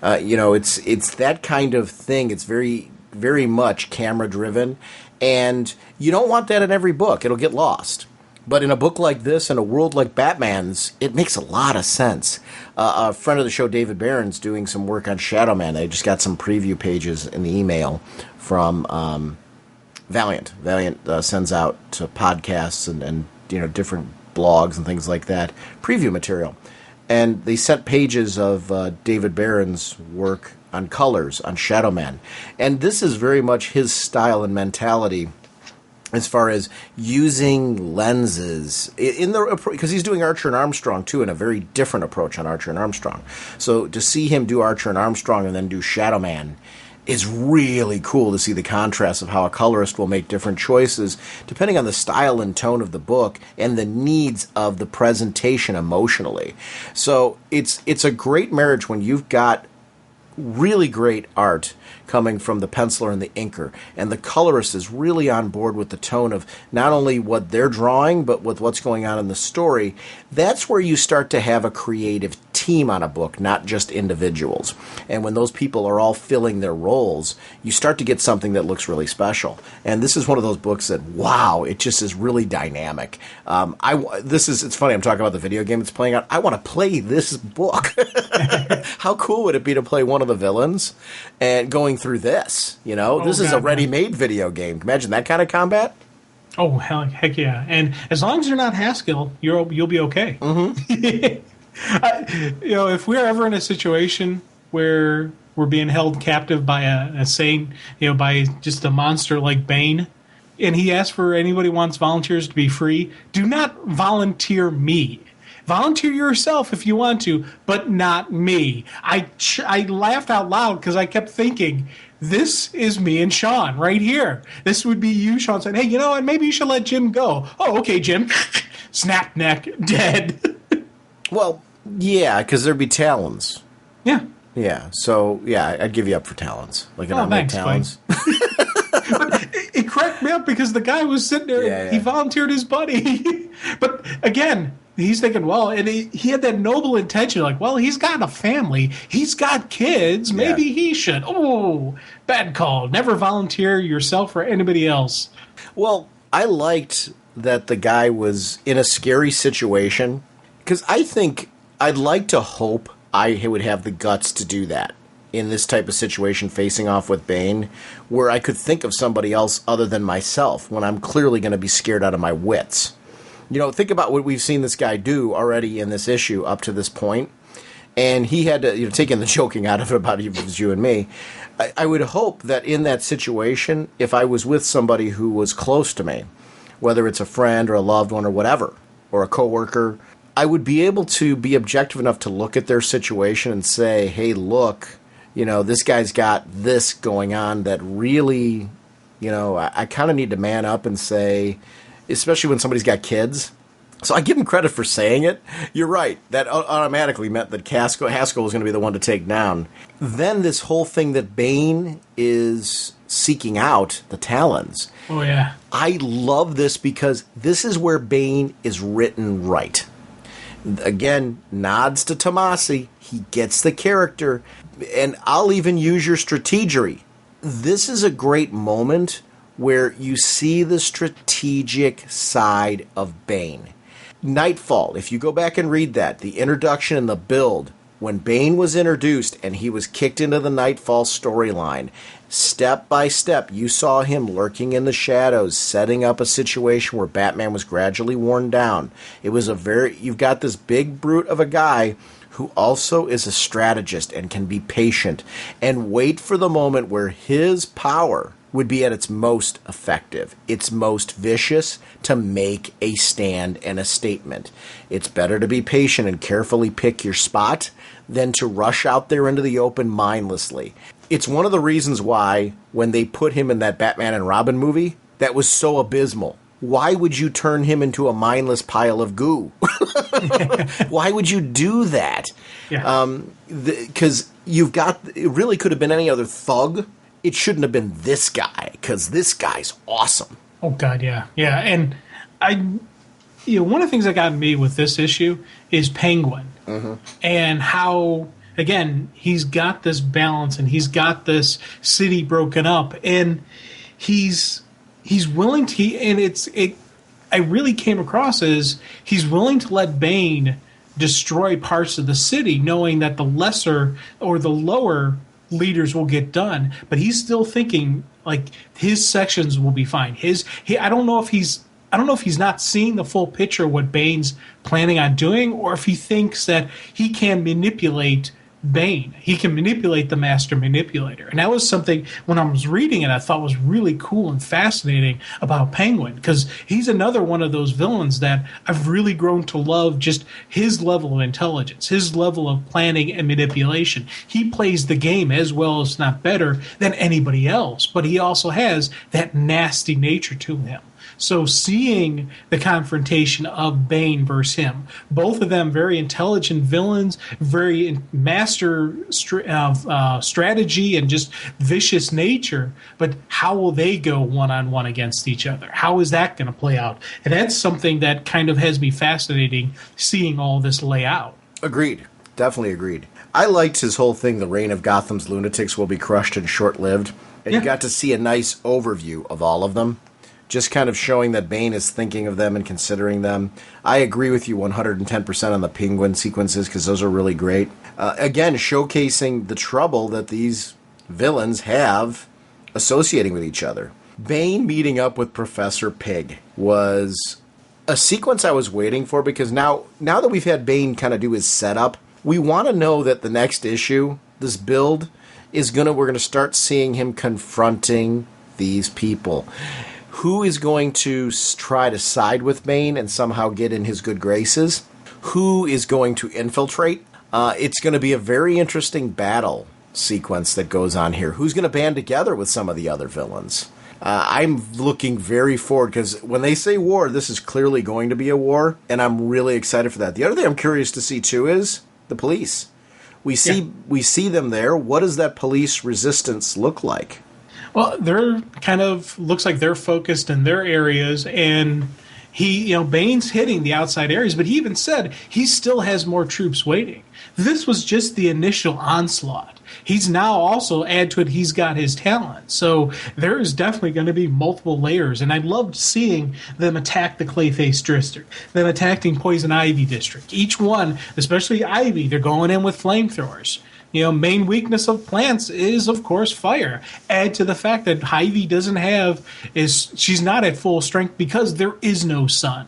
it's that kind of thing. It's very, very much camera-driven. And you don't want that in every book. It'll get lost. But in a book like this, in a world like Batman's, it makes a lot of sense. A friend of the show, David Barron's, doing some work on Shadow Man. I just got some preview pages in the email from Valiant. Valiant sends out to podcasts and different blogs and things like that, preview material. And they sent pages of David Barron's work on colors, on Shadow Man. And this is very much his style and mentality as far as using lenses because he's doing Archer and Armstrong too, in a very different approach on Archer and Armstrong. So to see him do Archer and Armstrong and then do Shadow Man is really cool, to see the contrast of how a colorist will make different choices depending on the style and tone of the book and the needs of the presentation emotionally. So it's a great marriage when you've got really great art coming from the penciler and the inker, and the colorist is really on board with the tone of not only what they're drawing, but with what's going on in the story. That's where you start to have a creative team on a book, not just individuals. And when those people are all filling their roles, you start to get something that looks really special. And this is one of those books that, wow, it just is really dynamic. It's funny, I'm talking about the video game it's playing out. I want to play this book. How cool would it be to play one of the villains and going through this? This is a ready-made video game. Imagine that kind of combat. Oh, heck yeah. And as long as you're not Haskell, you'll be okay. Mm-hmm. If we're ever in a situation where we're being held captive by a saint, by just a monster like Bane, and he asks for anybody wants volunteers to be free, do not volunteer me. Volunteer yourself if you want to, but not me. I laughed out loud because I kept thinking, this is me and Sean right here. This would be you, Sean, saying, hey, you know what? Maybe you should let Jim go. Oh, okay, Jim. Snap neck, dead. Well, yeah, because there'd be Talons. Yeah. Yeah, so, yeah, I'd give you up for Talons. Like an thanks, Talons. But it cracked me up because the guy was sitting there, and he volunteered his buddy. But, again, he's thinking, well, and he had that noble intention, like, well, he's got a family. He's got kids. Maybe he should. Oh, bad call. Never volunteer yourself or anybody else. Well, I liked that the guy was in a scary situation, because I think I'd like to hope I would have the guts to do that in this type of situation, facing off with Bane, where I could think of somebody else other than myself when I'm clearly going to be scared out of my wits. Think about what we've seen this guy do already in this issue up to this point. And he had to, taking the joking out of it about it was you and me. I would hope that in that situation, if I was with somebody who was close to me, whether it's a friend or a loved one or whatever, or a coworker, I would be able to be objective enough to look at their situation and say, hey, look, this guy's got this going on that really, I kind of need to man up and say, especially when somebody's got kids. So I give him credit for saying it. You're right. That automatically meant that Haskell was going to be the one to take down. Then this whole thing that Bane is seeking out, the Talons. Oh, yeah. I love this because this is where Bane is written right. Again, nods to Tomasi. He gets the character. And I'll even use your strategery. This is a great moment where you see the strategic side of Bane. Nightfall, if you go back and read that, the introduction and the build, when Bane was introduced and he was kicked into the Nightfall storyline, step by step, you saw him lurking in the shadows, setting up a situation where Batman was gradually worn down. It was you've got this big brute of a guy who also is a strategist and can be patient and wait for the moment where his power would be at its most effective, its most vicious, to make a stand and a statement. It's better to be patient and carefully pick your spot than to rush out there into the open mindlessly. It's one of the reasons why, when they put him in that Batman and Robin movie, that was so abysmal. Why would you turn him into a mindless pile of goo? Why would you do that? Because it really could have been any other thug. It shouldn't have been this guy, because this guy's awesome. Oh, God, yeah. Yeah, and one of the things that got me with this issue is Penguin. Mm-hmm. And how, again, he's got this balance and he's got this city broken up. And he's willing to, and I really came across as he's willing to let Bane destroy parts of the city, knowing that the lesser or the lower leaders will get done, but he's still thinking like his sections will be fine. I don't know if he's not seeing the full picture of what Bane's planning on doing, or if he thinks that he can manipulate Bane. He can manipulate the master manipulator. And that was something, when I was reading it, I thought was really cool and fascinating about Penguin, because he's another one of those villains that I've really grown to love, just his level of intelligence, his level of planning and manipulation. He plays the game as well, as not better, than anybody else, but he also has that nasty nature to him. So seeing the confrontation of Bane versus him, both of them very intelligent villains, very master strategy and just vicious nature, but how will they go one-on-one against each other? How is that going to play out? And that's something that kind of has me fascinating, seeing all this lay out. Agreed. Definitely agreed. I liked his whole thing, the reign of Gotham's lunatics will be crushed and short-lived. And you got to see a nice overview of all of them. Just kind of showing that Bane is thinking of them and considering them. I agree with you 110% on the Penguin sequences, because those are really great. Again, showcasing the trouble that these villains have associating with each other. Bane meeting up with Professor Pig was a sequence I was waiting for, because now that we've had Bane kind of do his setup, we want to know that the next issue, this build, we're going to start seeing him confronting these people. Who is going to try to side with Bane and somehow get in his good graces? Who is going to infiltrate? It's going to be a very interesting battle sequence that goes on here. Who's going to band together with some of the other villains? I'm looking very forward, because when they say war, this is clearly going to be a war, and I'm really excited for that. The other thing I'm curious to see, too, is the police. We see them there. What does that police resistance look like? Well, they're kind of, looks like they're focused in their areas, and Bane's hitting the outside areas, but he even said he still has more troops waiting. This was just the initial onslaught. He's now also, add to it, he's got his talent. So there is definitely going to be multiple layers, and I loved seeing them attack the Clayface District, them attacking Poison Ivy District. Each one, especially Ivy, they're going in with flamethrowers. Main weakness of plants is, of course, fire. Add to the fact that Ivy she's not at full strength because there is no sun.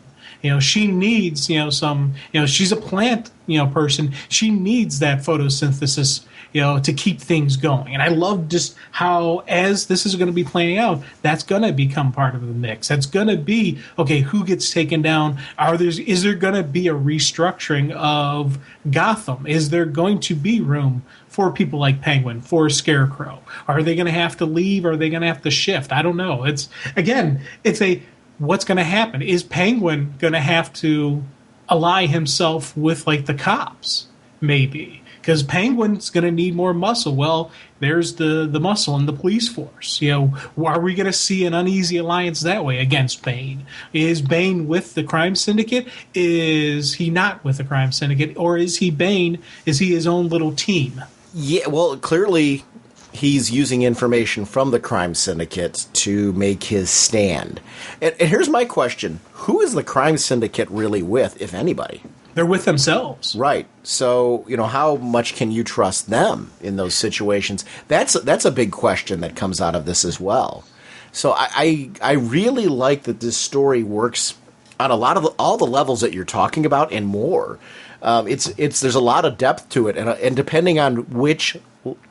She needs, she's a plant, person. She needs that photosynthesis, to keep things going. And I love just how, as this is going to be playing out, that's going to become part of the mix. That's going to be, okay, who gets taken down? Is there going to be a restructuring of Gotham? Is there going to be room for people like Penguin, for Scarecrow? Are they going to have to leave? Are they going to have to shift? I don't know. What's going to happen? Is Penguin going to have to ally himself with, like, the cops? Maybe. Because Penguin's going to need more muscle. Well, there's the muscle in the police force. Are we going to see an uneasy alliance that way against Bane? Is Bane with the crime syndicate? Is he not with the crime syndicate? Or is he Bane? Is he his own little team? Yeah, well, clearly he's using information from the crime syndicate to make his stand. And here's my question. Who is the crime syndicate really with, if anybody? They're with themselves. Right. So, how much can you trust them in those situations? That's a big question that comes out of this as well. So I really like that this story works on all the levels that you're talking about and more. There's a lot of depth to it, and depending on which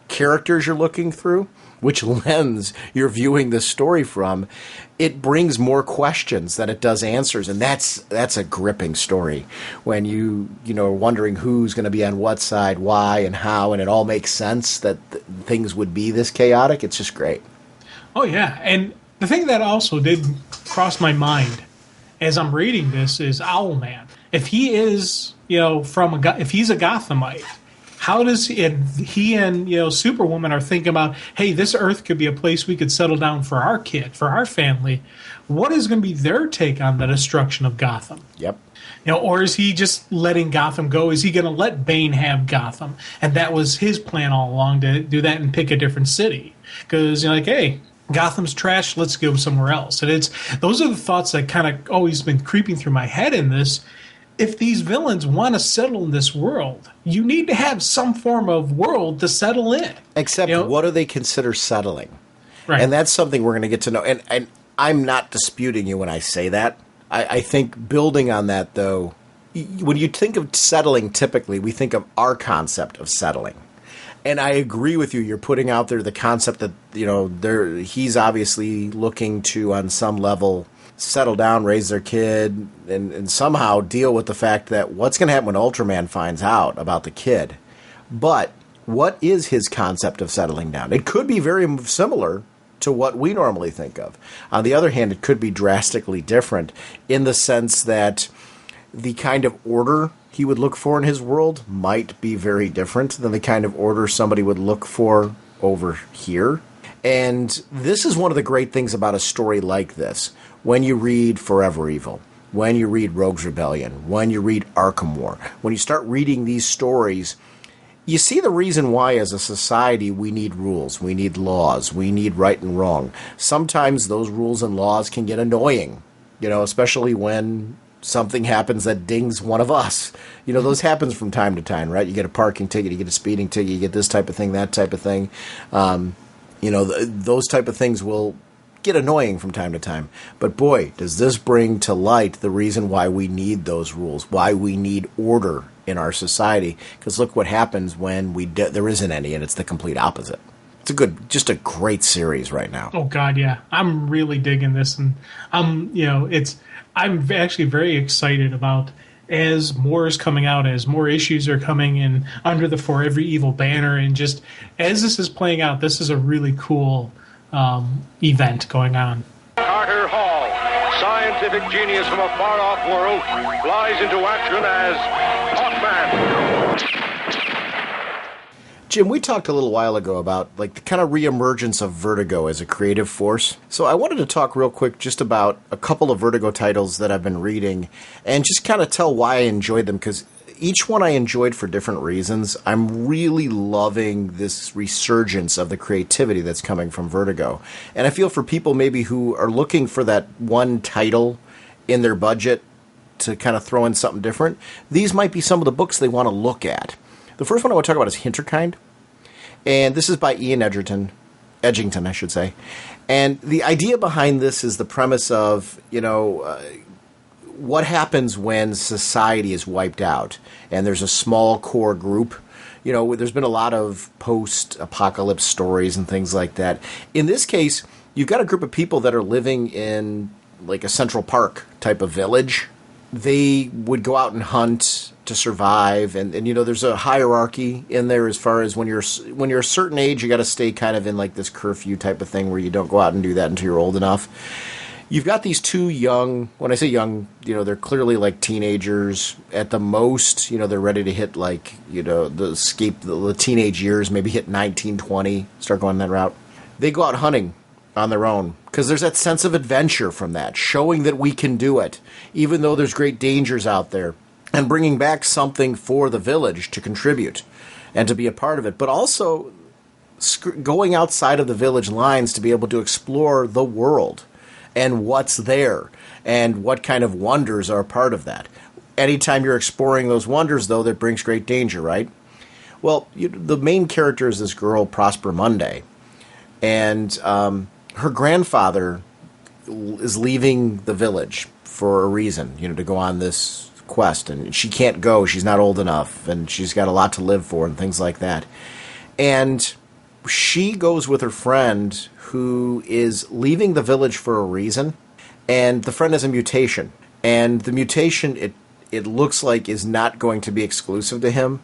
characters you're looking through, which lens you're viewing this story from, it brings more questions than it does answers, and that's a gripping story when you are wondering who's going to be on what side, why, and how, and it all makes sense that things would be this chaotic. It's just great. Oh yeah, and the thing that also did cross my mind as I'm reading this is Owlman. If he is, if he's a Gothamite, how does he and Superwoman are thinking about, hey, this Earth could be a place we could settle down for our kid, for our family. What is going to be their take on the destruction of Gotham? Yep. Or is he just letting Gotham go? Is he going to let Bane have Gotham? And that was his plan all along, to do that and pick a different city. Because hey, Gotham's trash, let's go somewhere else. And those are the thoughts that kind of always been creeping through my head in this. If these villains want to settle in this world, you need to have some form of world to settle in. Except, what do they consider settling? Right. And that's something we're going to get to know. And I'm not disputing you when I say that. I think building on that, though, when you think of settling, typically we think of our concept of settling. And I agree with you. You're putting out there the concept that, he's obviously looking to, on some level, settle down, raise their kid, and somehow deal with the fact that what's going to happen when Ultraman finds out about the kid. But what is his concept of settling down? It could be very similar to what we normally think of. On the other hand, it could be drastically different in the sense that the kind of order he would look for in his world might be very different than the kind of order somebody would look for over here. And this is one of the great things about a story like this. When you read Forever Evil, when you read Rogue's Rebellion, when you read Arkham War, when you start reading these stories, you see the reason why as a society we need rules, we need laws, we need right and wrong. Sometimes those rules and laws can get annoying, especially when something happens that dings one of us. Those happens from time to time, right? You get a parking ticket, you get a speeding ticket, you get this type of thing, that type of thing. Those type of things will get annoying from time to time. But boy, does this bring to light the reason why we need those rules, why we need order in our society. Because look what happens when there isn't any, and it's the complete opposite. It's just a great series right now. Oh God, yeah, I'm really digging this, and I'm actually very excited about as more is coming out, as more issues are coming in under the Forever Evil banner, and just as this is playing out, this is a really cool event going on. Carter Hall, scientific genius from a far-off world, flies into action as Hawkman. Jim, we talked a little while ago about the kind of reemergence of Vertigo as a creative force. So I wanted to talk real quick just about a couple of Vertigo titles that I've been reading and just kind of tell why I enjoyed them, because each one I enjoyed for different reasons. I'm really loving this resurgence of the creativity that's coming from Vertigo. And I feel for people maybe who are looking for that one title in their budget to kind of throw in something different, these might be some of the books they want to look at. The first one I want to talk about is Hinterkind. And this is by Ian Edgington, I should say. And the idea behind this is the premise of, what happens when society is wiped out and there's a small core group. There's been a lot of post-apocalypse stories and things like that. In this case, you've got a group of people that are living in a Central Park type of village. They would go out and hunt to survive, and there's a hierarchy in there as far as when you're a certain age, you got to stay kind of in this curfew type of thing where you don't go out and do that until you're old enough. You've got these two young, when I say young, they're clearly teenagers at the most. They're ready to hit the teenage years, maybe hit 19, 20, start going that route. They go out hunting on their own because there's that sense of adventure from that, showing that we can do it, even though there's great dangers out there, and bringing back something for the village to contribute and to be a part of it, but also going outside of the village lines to be able to explore the world and what's there and what kind of wonders are a part of that. Anytime you're exploring those wonders, though, that brings great danger, right? Well, the main character is this girl, Prosper Monday, and her grandfather is leaving the village for a reason, to go on this quest, and she can't go. She's not old enough, and she's got a lot to live for and things like that. And she goes with her friend who is leaving the village for a reason, and the friend has a mutation. And the mutation, it looks like, is not going to be exclusive to him.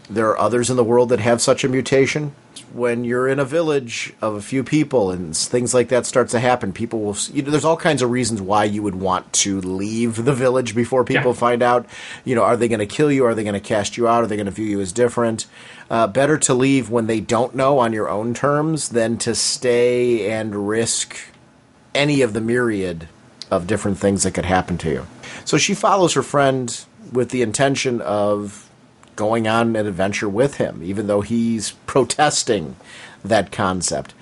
There are others in the world that have such a mutation. When you're in a village of a few people and things like that starts to happen, people will... there's all kinds of reasons why you would want to leave the village before people find out. Are they going to kill you? Are they going to cast you out? Are they going to view you as different? Better to leave when they don't know on your own terms than to stay and risk any of the myriad of different things that could happen to you. So she follows her friend with the intention of going on an adventure with him, even though he's protesting that concept.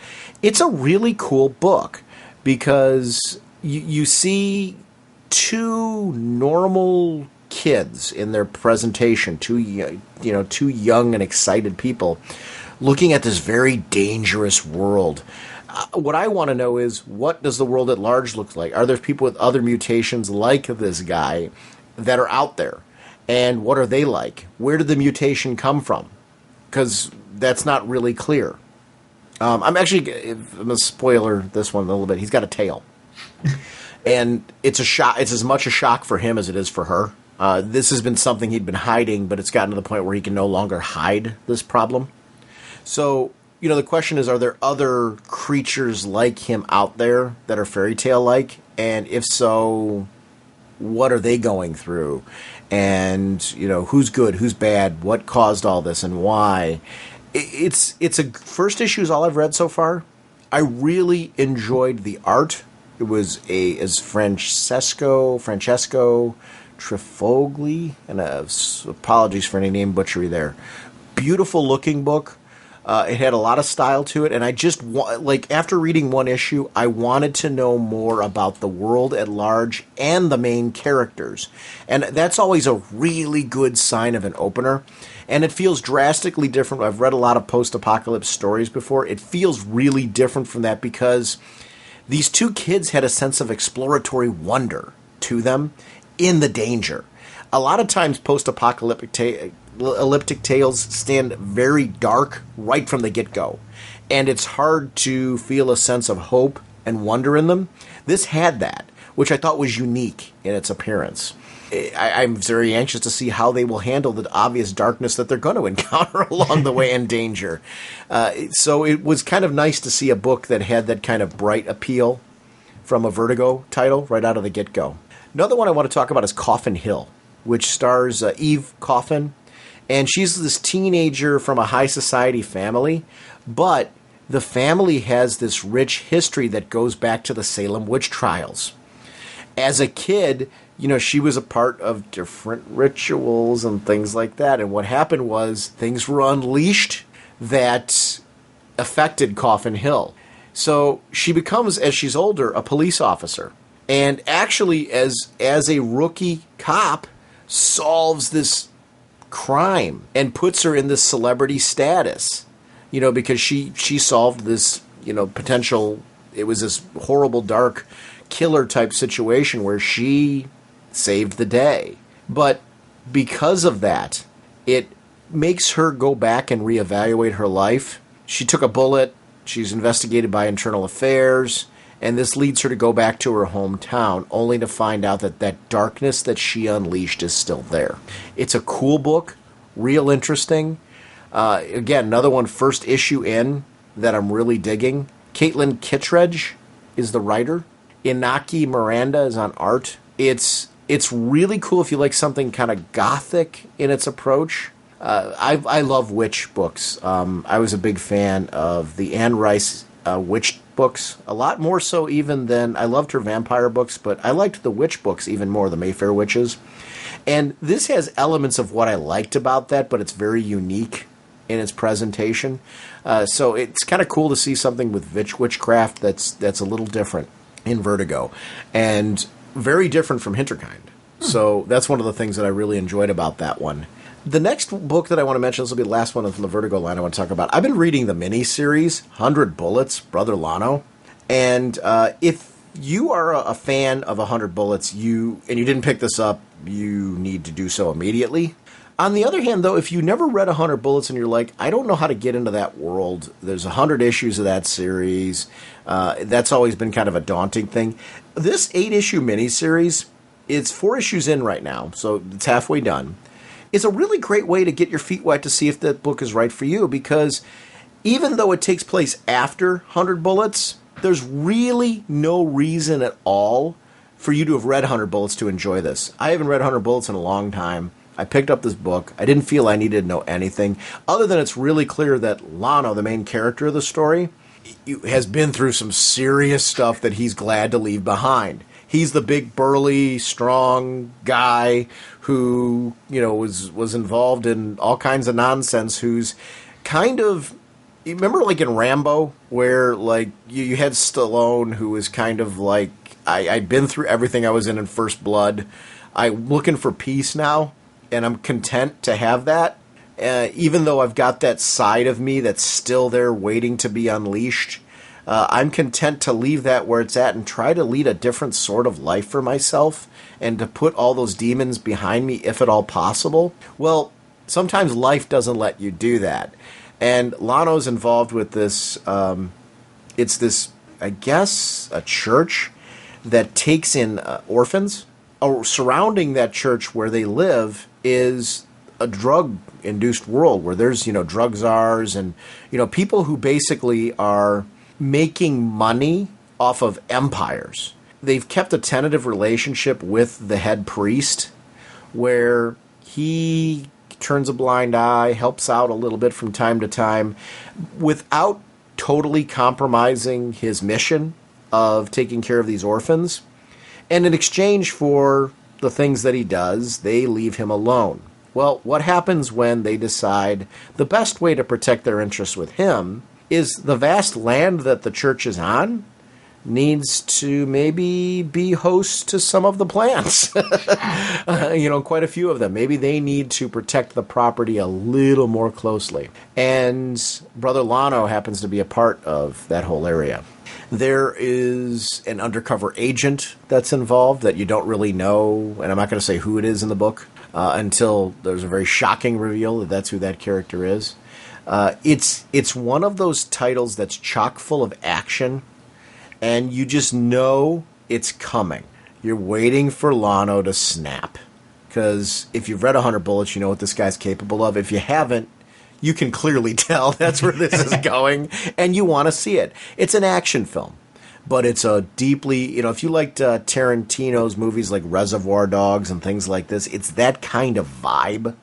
It's a really cool book because you see two normal kids in their presentation, two young and excited people looking at this very dangerous world. What I want to know is, what does the world at large look like? Are there people with other mutations like this guy that are out there? And what are they like? Where did the mutation come from? Because that's not really clear. I'm going to spoiler this one a little bit. He's got a tail. And it's a shock. It's as much a shock for him as it is for her. This has been something he'd been hiding, but it's gotten to the point where he can no longer hide this problem. So, the question is, are there other creatures like him out there that are fairy tale-like? And if so, what are they going through? And, who's good, who's bad, what caused all this, and why? It's a first issue is all I've read so far. I really enjoyed the art. It was Francesco Trifogli, and apologies for any name butchery there. Beautiful looking book. It had a lot of style to it, and I just after reading one issue, I wanted to know more about the world at large and the main characters, and that's always a really good sign of an opener. And it feels drastically different. I've read a lot of post-apocalypse stories before. It feels really different from that because these two kids had a sense of exploratory wonder to them in the danger. A lot of times post-apocalyptic tales stand very dark right from the get-go. And it's hard to feel a sense of hope and wonder in them. This had that, which I thought was unique in its appearance. I'm very anxious to see how they will handle the obvious darkness that they're going to encounter along the way in danger. So it was kind of nice to see a book that had that kind of bright appeal from a Vertigo title right out of the get-go. Another one I want to talk about is Coffin Hill, which stars Eve Coffin. And she's this teenager from a high society family, but the family has this rich history that goes back to the Salem witch trials. As a kid, she was a part of different rituals and things like that. And what happened was things were unleashed that affected Coffin Hill. So she becomes, as she's older, a police officer. And actually, as a rookie cop, solves this crime and puts her in this celebrity status. Because she solved this, potential, it was this horrible, dark killer type situation where she saved the day. But because of that, it makes her go back and reevaluate her life. She took a bullet. She's investigated by Internal Affairs. And this leads her to go back to her hometown, only to find out that that darkness that she unleashed is still there. It's a cool book, real interesting. Again, another one, first issue in, that I'm really digging. Caitlin Kittredge is the writer. Inaki Miranda is on art. It's really cool if you like something kind of gothic in its approach. I love witch books. I was a big fan of the Anne Rice witch books, a lot more so even than I loved her vampire books, but I liked the witch books even more, the Mayfair Witches. And this has elements of what I liked about that, but it's very unique in its presentation. So it's kind of cool to see something with witchcraft that's a little different in Vertigo, and very different from Hinterkind. So that's one of the things that I really enjoyed about that one. The next book that I want to mention, this will be the last one from the Vertigo line I want to talk about. I've been reading the mini-series, 100 Bullets, Brother Lono. And if you are a fan of 100 Bullets, and you didn't pick this up, you need to do so immediately. On the other hand, though, if you never read 100 Bullets and you're like, I don't know how to get into that world, there's 100 issues of that series. That's always been kind of a daunting thing. This 8-issue miniseries, it's 4 issues in right now, so it's halfway done. It's a really great way to get your feet wet to see if that book is right for you, because even though it takes place after 100 Bullets, there's really no reason at all for you to have read 100 Bullets to enjoy this. I haven't read 100 Bullets in a long time. I picked up this book. I didn't feel I needed to know anything, other than it's really clear that Lono, the main character of the story, has been through some serious stuff that he's glad to leave behind. He's the big, burly, strong guy who, was involved in all kinds of nonsense, who's kind of... You remember, like, in Rambo, where, like, you had Stallone, who was kind of like, I'd been through everything I was in First Blood. I'm looking for peace now, and I'm content to have that. Even though I've got that side of me that's still there waiting to be unleashed, I'm content to leave that where it's at and try to lead a different sort of life for myself and to put all those demons behind me if at all possible. Well, sometimes life doesn't let you do that. And Lono's involved with this, it's this, I guess, a church that takes in orphans. Surrounding that church where they live is a drug-induced world where there's, drug czars and, people who basically are making money off of empires. They've kept a tentative relationship with the head priest where he turns a blind eye, helps out a little bit from time to time without totally compromising his mission of taking care of these orphans. And in exchange for the things that he does, they leave him alone. Well, what happens when they decide the best way to protect their interests with him is the vast land that the church is on needs to maybe be host to some of the plants. Quite a few of them. Maybe they need to protect the property a little more closely. And Brother Lono happens to be a part of that whole area. There is an undercover agent that's involved that you don't really know, and I'm not going to say who it is in the book until there's a very shocking reveal that that's who that character is. It's one of those titles that's chock full of action, and you just know it's coming. You're waiting for Lono to snap, because if you've read 100 Bullets, you know what this guy's capable of. If you haven't, you can clearly tell that's where this is going, and you want to see it. It's an action film, but it's a deeply, if you liked Tarantino's movies like Reservoir Dogs and things like this, it's that kind of vibe.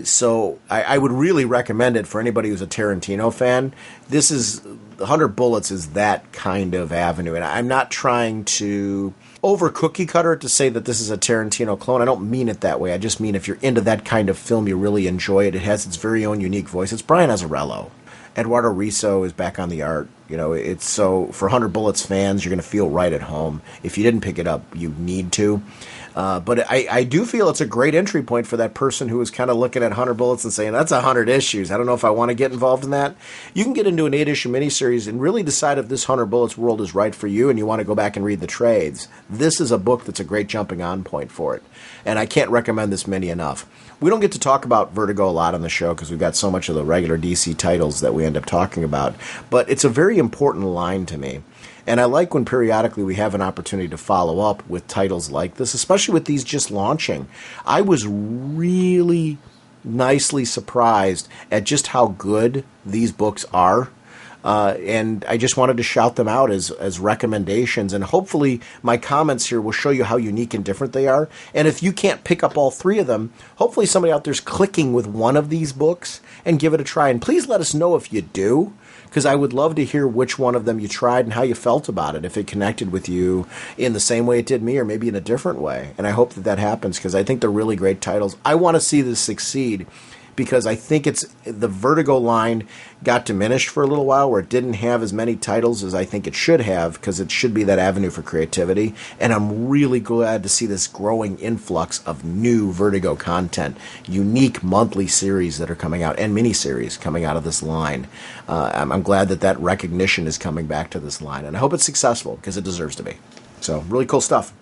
So I would really recommend it for anybody who's a Tarantino fan. 100 Bullets is that kind of avenue, and I'm not trying to over cookie cutter to say that this is a Tarantino clone. I don't mean it that way. I just mean if you're into that kind of film, you really enjoy it. It has its very own unique voice. It's Brian Azzarello. Eduardo Risso is back on the art. It's so for 100 Bullets fans, you're going to feel right at home. If you didn't pick it up, you need to. But I do feel it's a great entry point for that person who is kind of looking at 100 Bullets and saying, that's 100 issues. I don't know if I want to get involved in that. You can get into an 8-issue miniseries and really decide if this 100 Bullets world is right for you and you want to go back and read the trades. This is a book that's a great jumping on point for it. And I can't recommend this mini enough. We don't get to talk about Vertigo a lot on the show because we've got so much of the regular DC titles that we end up talking about. But it's a very important line to me. And I like when periodically we have an opportunity to follow up with titles like this, especially with these just launching. I was really nicely surprised at just how good these books are. And I just wanted to shout them out as recommendations. And hopefully my comments here will show you how unique and different they are. And if you can't pick up all three of them, hopefully somebody out there's clicking with one of these books and give it a try. And please let us know if you do, because I would love to hear which one of them you tried and how you felt about it, if it connected with you in the same way it did me or maybe in a different way. And I hope that happens because I think they're really great titles. I want to see this succeed because I think the Vertigo line got diminished for a little while where it didn't have as many titles as I think it should have because it should be that avenue for creativity. And I'm really glad to see this growing influx of new Vertigo content, unique monthly series that are coming out and miniseries coming out of this line. I'm glad that recognition is coming back to this line. And I hope it's successful because it deserves to be. So really cool stuff.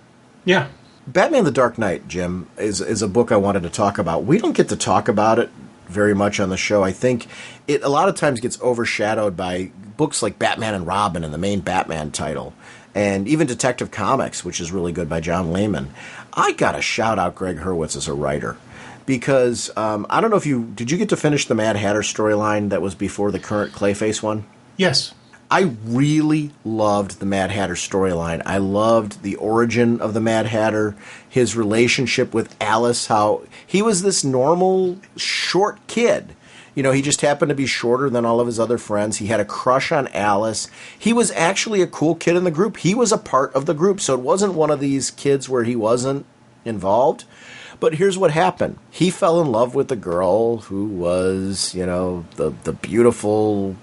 Yeah. Batman the Dark Knight, Jim, is a book I wanted to talk about. We don't get to talk about it very much on the show. I think it a lot of times gets overshadowed by books like Batman and Robin and the main Batman title, and even Detective Comics, which is really good by John Layman. I got to shout out Greg Hurwitz as a writer because I don't know if did you get to finish the Mad Hatter storyline that was before the current Clayface one? Yes. I really loved the Mad Hatter storyline. I loved the origin of the Mad Hatter, his relationship with Alice, how he was this normal, short kid, He just happened to be shorter than all of his other friends. He had a crush on Alice. He was actually a cool kid in the group. He was a part of the group, so it wasn't one of these kids where he wasn't involved. But here's what happened. He fell in love with a girl who was, the beautiful,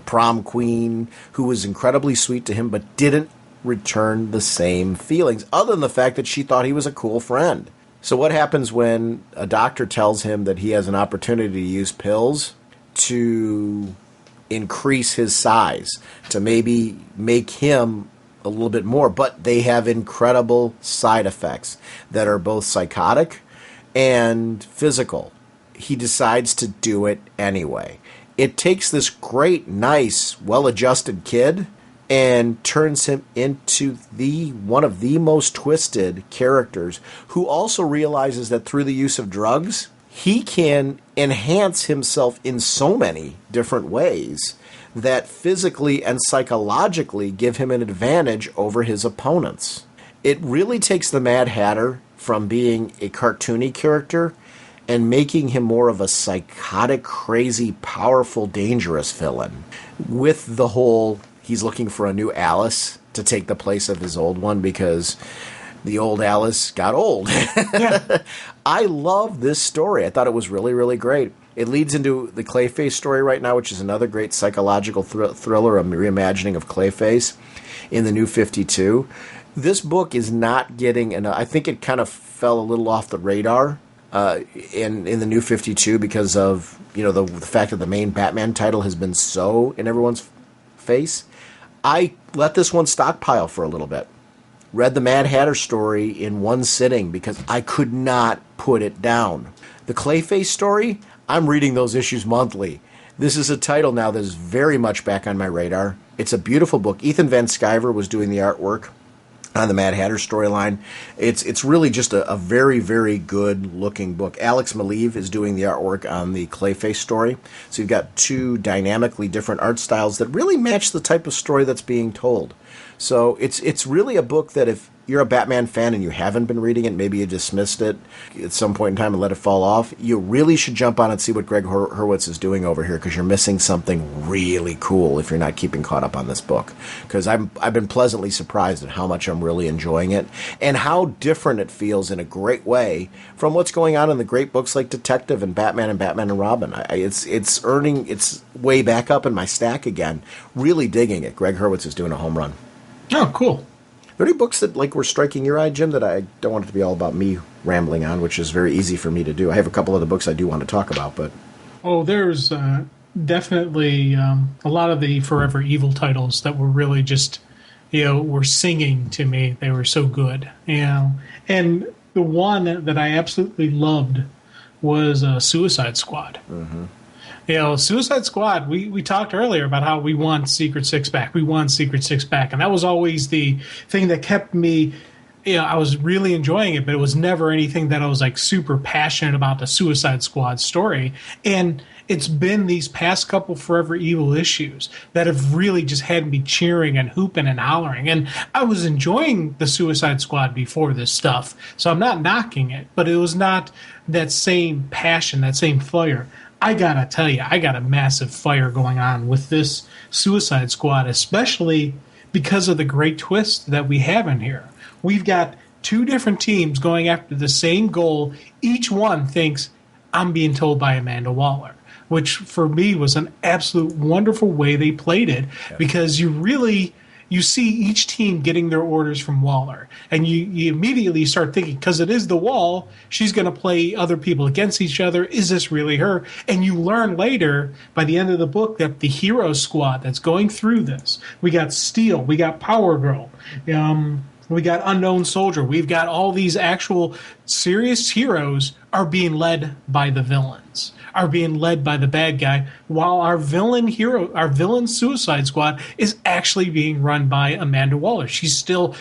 prom queen, who was incredibly sweet to him, but didn't return the same feelings, other than the fact that she thought he was a cool friend. So what happens when a doctor tells him that he has an opportunity to use pills to increase his size, to maybe make him a little bit more, but they have incredible side effects that are both psychotic and physical. He decides to do it anyway. It takes this great, nice, well-adjusted kid and turns him into one of the most twisted characters, who also realizes that through the use of drugs, he can enhance himself in so many different ways that physically and psychologically give him an advantage over his opponents. It really takes the Mad Hatter from being a cartoony character and making him more of a psychotic, crazy, powerful, dangerous villain, with the whole he's looking for a new Alice to take the place of his old one because the old Alice got old. Yeah. I love this story. I thought it was really, really great. It leads into the Clayface story right now, which is another great psychological thriller, a reimagining of Clayface in the New 52. This book is not getting enough. I think it kind of fell a little off the radar in the New 52 because of the fact that the main Batman title has been so in everyone's face. I let this one stockpile for a little bit. Read the Mad Hatter story in one sitting because I could not put it down. The Clayface story, I'm reading those issues monthly. This is a title now that is very much back on my radar. It's a beautiful book. Ethan Van Sciver was doing the artwork on the Mad Hatter storyline. It's really just a very, very good looking book. Alex Maleev is doing the artwork on the Clayface story. So you've got two dynamically different art styles that really match the type of story that's being told. So it's really a book that if you're a Batman fan and you haven't been reading it, maybe you dismissed it at some point in time and let it fall off, you really should jump on and see what Greg Hurwitz is doing over here, because you're missing something really cool if you're not keeping caught up on this book. Because I've been pleasantly surprised at how much I'm really enjoying it and how different it feels in a great way from what's going on in the great books like Detective and Batman and Robin. It's earning its way back up in my stack again. Really digging it. Greg Hurwitz is doing a home run. Oh, cool. Are there any books that were striking your eye, Jim, that I don't want it to be all about me rambling on, which is very easy for me to do? I have a couple of the books I do want to talk about, but... Oh, there's definitely a lot of the Forever Evil titles that were really just, were singing to me. They were so good. And the one that I absolutely loved was Suicide Squad. Mm-hmm. Suicide Squad, we talked earlier about how we want Secret Six back. We want Secret Six back. And that was always the thing that kept me, I was really enjoying it, but it was never anything that I was super passionate about the Suicide Squad story. And it's been these past couple Forever Evil issues that have really just had me cheering and hooping and hollering. And I was enjoying the Suicide Squad before this stuff, so I'm not knocking it, but it was not that same passion, that same fire. I gotta tell you, I got a massive fire going on with this Suicide Squad, especially because of the great twist that we have in here. We've got two different teams going after the same goal. Each one thinks, I'm being told by Amanda Waller, which for me was an absolute wonderful way they played it, because you see each team getting their orders from Waller, and you immediately start thinking, because it is the Wall, she's going to play other people against each other. Is this really her? And you learn later, by the end of the book, that the hero squad that's going through this, we got Steel, we got Power Girl, we got Unknown Soldier, we've got all these actual serious heroes are being led by the villains, are being led by the bad guy, while our villain Suicide Squad is actually being run by Amanda Waller. She's still,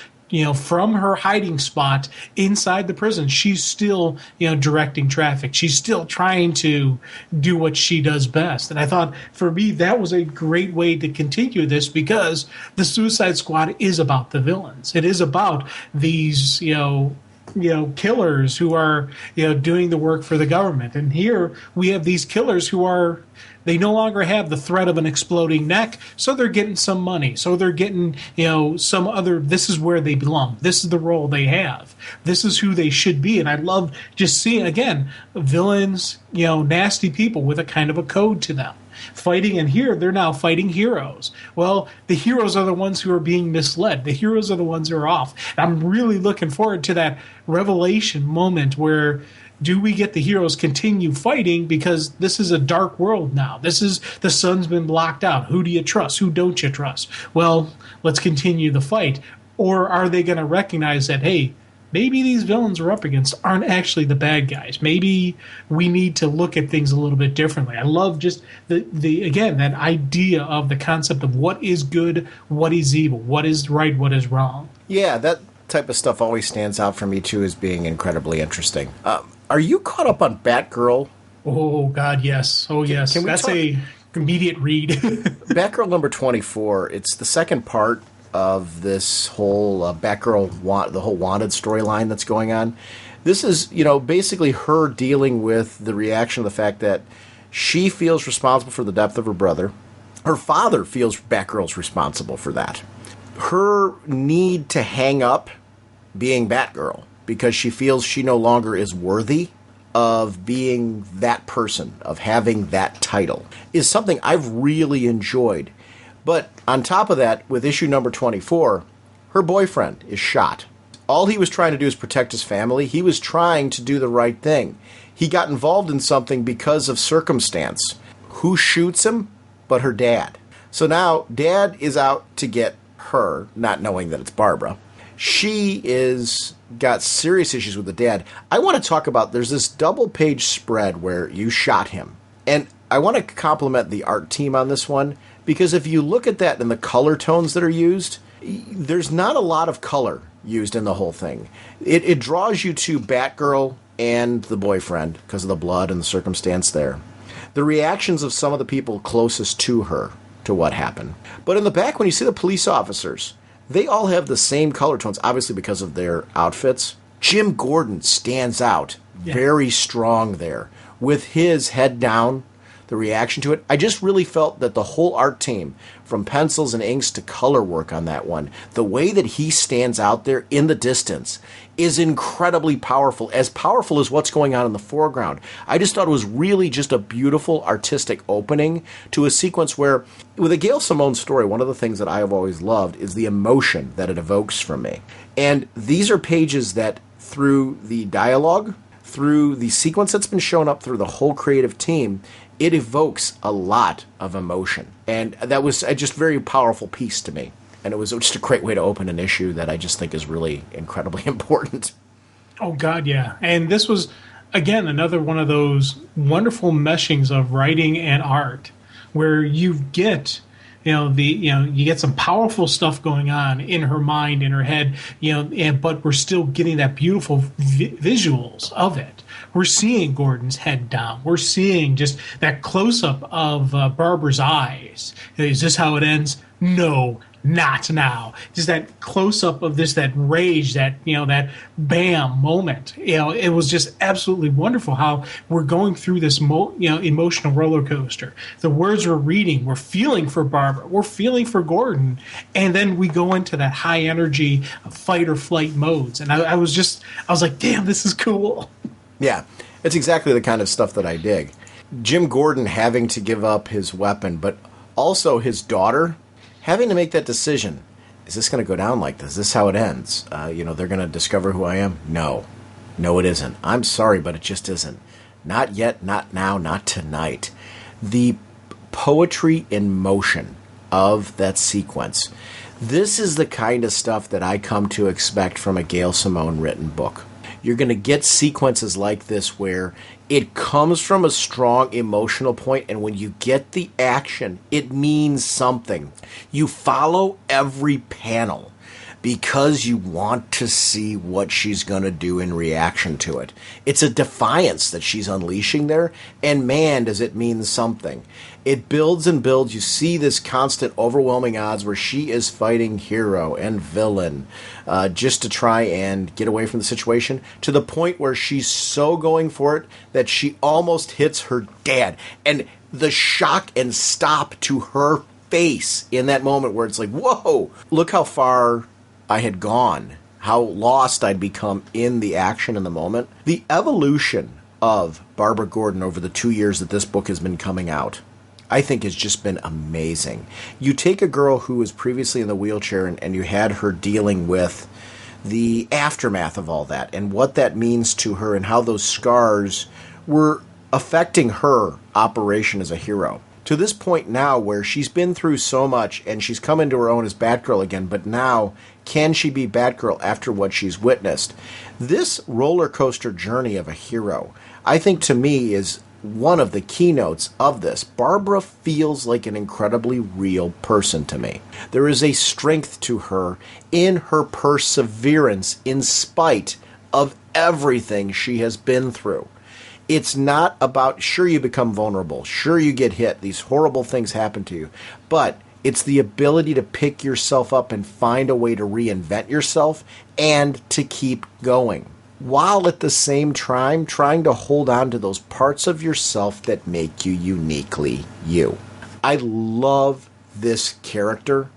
from her hiding spot inside the prison, she's still, directing traffic. She's still trying to do what she does best. And I thought, for me, that was a great way to continue this, because the Suicide Squad is about the villains. It is about these, killers who are, doing the work for the government. And here we have these killers who are, they no longer have the threat of an exploding neck, so they're getting some money. So they're getting, some other, this is where they belong. This is the role they have. This is who they should be. And I love just seeing, again, villains, nasty people with a kind of a code to them. Fighting, and here they're now fighting heroes. Well, the heroes are the ones who are being misled. The heroes are the ones who are off. And I'm really looking forward to that revelation moment where do we get the heroes continue fighting, because this is a dark world now. This is, the sun's been blocked out. Who do you trust? Who don't you trust? Well, let's continue the fight. Or are they going to recognize that, hey, maybe these villains we're up against aren't actually the bad guys. Maybe we need to look at things a little bit differently. I love just the again, that idea of the concept of what is good, what is evil, what is right, what is wrong. Yeah, that type of stuff always stands out for me, too, as being incredibly interesting. Are you caught up on Batgirl? Oh, God, yes. Oh, yes. That's a immediate read. Batgirl number 24. It's the second part of this whole Batgirl, the whole Wanted storyline that's going on. This is, basically her dealing with the reaction of the fact that she feels responsible for the death of her brother. Her father feels Batgirl's responsible for that. Her need to hang up being Batgirl because she feels she no longer is worthy of being that person, of having that title, is something I've really enjoyed. But on top of that, with issue number 24, her boyfriend is shot. All he was trying to do is protect his family. He was trying to do the right thing. He got involved in something because of circumstance. Who shoots him? But her dad. So now Dad is out to get her, not knowing that it's Barbara. She is got serious issues with the dad. I want to talk about, there's this double-page spread where you shot him. And I want to compliment the art team on this one, because if you look at that and the color tones that are used, there's not a lot of color used in the whole thing. It draws you to Batgirl and the boyfriend because of the blood and the circumstance there. The reactions of some of the people closest to her, to what happened. But in the back, when you see the police officers, they all have the same color tones, obviously because of their outfits. Jim Gordon stands out very strong there with his head down, the reaction to it. I just really felt that the whole art team, from pencils and inks to color work on that one, the way that he stands out there in the distance is incredibly powerful as what's going on in the foreground. I just thought it was really just a beautiful artistic opening to a sequence where, with a Gail Simone story, one of the things that I have always loved is the emotion that it evokes from me. And these are pages that, through the dialogue, through the sequence that's been shown up through the whole creative team, it evokes a lot of emotion. And that was just a very powerful piece to me. And it was just a great way to open an issue that I just think is really incredibly important. Oh, God, yeah. And this was, again, another one of those wonderful meshings of writing and art where you get, you get some powerful stuff going on in her mind, in her head, but we're still getting that beautiful visuals of it. We're seeing Gordon's head down. We're seeing just that close-up of Barbara's eyes. Is this how it ends? No, not now. Just that close-up of this, that rage, that, that bam moment. It was just absolutely wonderful how we're going through this, emotional roller coaster. The words we're reading, we're feeling for Barbara, we're feeling for Gordon, and then we go into that high-energy fight or flight modes. And I was like, damn, this is cool. Yeah, it's exactly the kind of stuff that I dig. Jim Gordon having to give up his weapon, but also his daughter having to make that decision. Is this going to go down like this? Is this how it ends? They're going to discover who I am? No, it isn't. I'm sorry, but it just isn't. Not yet, not now, not tonight. The poetry in motion of that sequence. This is the kind of stuff that I come to expect from a Gail Simone written book. You're going to get sequences like this where it comes from a strong emotional point, and when you get the action, it means something. You follow every panel. because you want to see what she's going to do in reaction to it. It's a defiance that she's unleashing there, and man, does it mean something. It builds and builds. You see this constant overwhelming odds where she is fighting hero and villain just to try and get away from the situation, to the point where she's so going for it that she almost hits her dad. And the shock and stop to her face in that moment where it's like, whoa, look how far I had gone, how lost I'd become in the action in the moment. The evolution of Barbara Gordon over the 2 years that this book has been coming out, I think has just been amazing. You take a girl who was previously in the wheelchair and you had her dealing with the aftermath of all that and what that means to her and how those scars were affecting her operation as a hero. To this point now where she's been through so much and she's come into her own as Batgirl again, but now can she be Batgirl after what she's witnessed? This roller coaster journey of a hero, I think to me, is one of the keynotes of this. Barbara feels like an incredibly real person to me. There is a strength to her in her perseverance in spite of everything she has been through. It's not about, sure, you become vulnerable, sure, you get hit, these horrible things happen to you, but it's the ability to pick yourself up and find a way to reinvent yourself and to keep going, while at the same time trying to hold on to those parts of yourself that make you uniquely you. I love this character.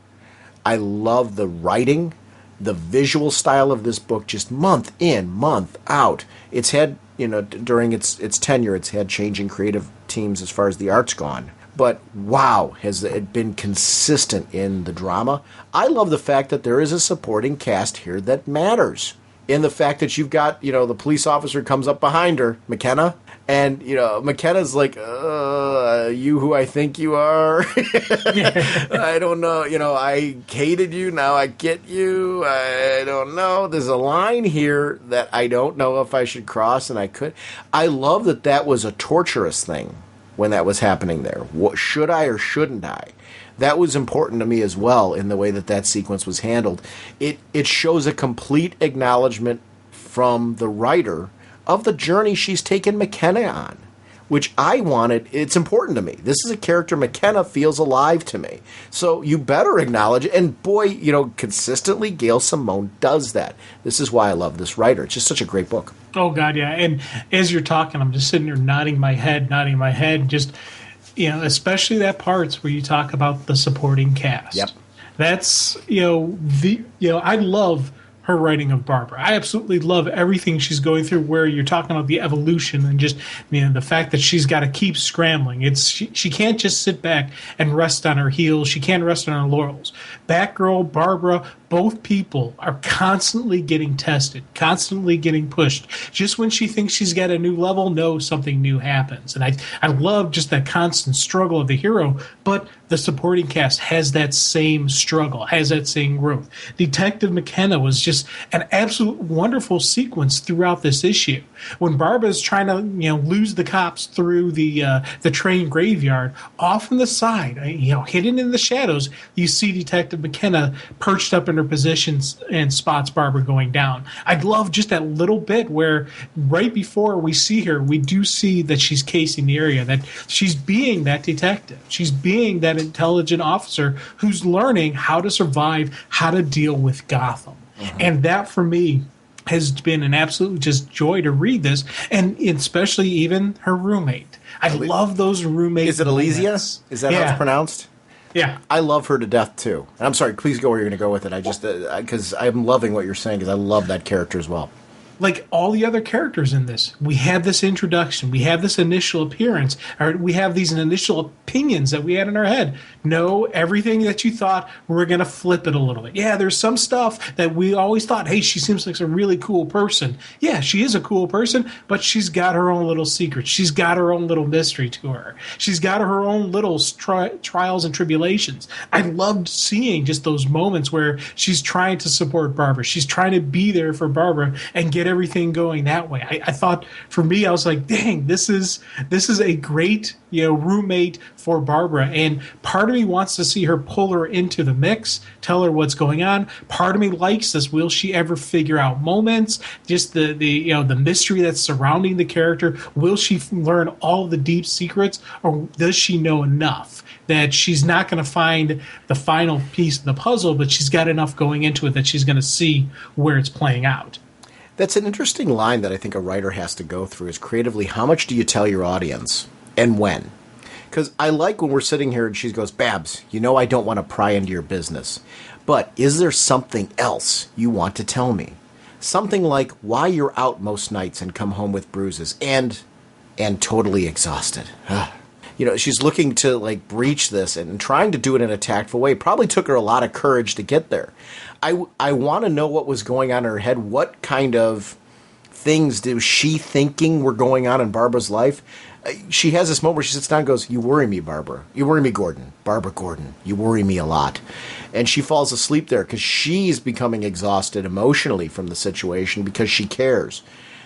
I love the writing, the visual style of this book, just month in, month out. It's had, during its tenure, it's had changing creative teams as far as the art's gone. But wow, has it been consistent in the drama. I love the fact that there is a supporting cast here that matters. In the fact that you've got, the police officer comes up behind her, McKenna, and, McKenna's like, you who I think you are? I don't know. I hated you, now I get you. I don't know. There's a line here that I don't know if I should cross, and I could. I love that was a torturous thing when that was happening there. What, should I or shouldn't I? That was important to me as well in the way that sequence was handled. It shows a complete acknowledgement from the writer of the journey she's taken McKenna on, which I wanted. It's important to me. This is a character McKenna feels alive to me. So you better acknowledge it. And boy, consistently Gail Simone does that. This is why I love this writer. It's just such a great book. Oh, God, yeah. And as you're talking, I'm just sitting there nodding my head, just, especially that parts where you talk about the supporting cast. Yep. That's, I love her writing of Barbara. I absolutely love everything she's going through, where you're talking about the evolution and just the fact that she's got to keep scrambling. She can't just sit back and rest on her heels. She can't rest on her laurels. Batgirl, Barbara, both people are constantly getting tested, constantly getting pushed. Just when she thinks she's got a new level, no, something new happens. And I love just that constant struggle of the hero, but the supporting cast has that same struggle, has that same growth. Detective McKenna was just an absolute wonderful sequence throughout this issue. When Barbara's trying to lose the cops through the train graveyard, off on the side, hidden in the shadows, you see Detective McKenna perched up in her positions and spots Barbara going down. I love just that little bit where right before we see her, we do see that she's casing the area, that she's being that detective. She's being that intelligent officer who's learning how to survive, how to deal with Gotham. Mm-hmm. And that, for me, has been an absolute just joy to read this, and especially even her roommate. I love those roommates. Is it Elysia? Is that how it's pronounced? Yeah. I love her to death, too. And I'm sorry, please go where you're going to go with it. I just, because I'm loving what you're saying, because I love that character as well. Like all the other characters in this, we have this introduction, we have this initial appearance, or we have these initial opinions that we had in our head. No, everything that you thought, we're going to flip it a little bit. Yeah, there's some stuff that we always thought, hey, she seems like a really cool person. Yeah, she is a cool person, but she's got her own little secrets. She's got her own little mystery to her. She's got her own little trials and tribulations. I loved seeing just those moments where she's trying to support Barbara. She's trying to be there for Barbara and get get everything going that way. I thought, for me, I was like, dang, this is a great, roommate for Barbara. And part of me wants to see her pull her into the mix, tell her what's going on. Part of me likes this. Will she ever figure out moments? Just the mystery that's surrounding the character. Will she learn all the deep secrets, or does she know enough that she's not going to find the final piece of the puzzle, but she's got enough going into it that she's going to see where it's playing out? That's an interesting line that I think a writer has to go through, is creatively, how much do you tell your audience and when? Because I like when we're sitting here and she goes, Babs, I don't want to pry into your business, but is there something else you want to tell me? Something like why you're out most nights and come home with bruises and totally exhausted. She's looking to breach this and trying to do it in a tactful way. Probably took her a lot of courage to get there. I want to know what was going on in her head. What kind of things was she thinking were going on in Barbara's life? She has this moment where she sits down and goes, you worry me, Barbara. You worry me, Gordon. Barbara Gordon. You worry me a lot. And she falls asleep there because she's becoming exhausted emotionally from the situation because she cares.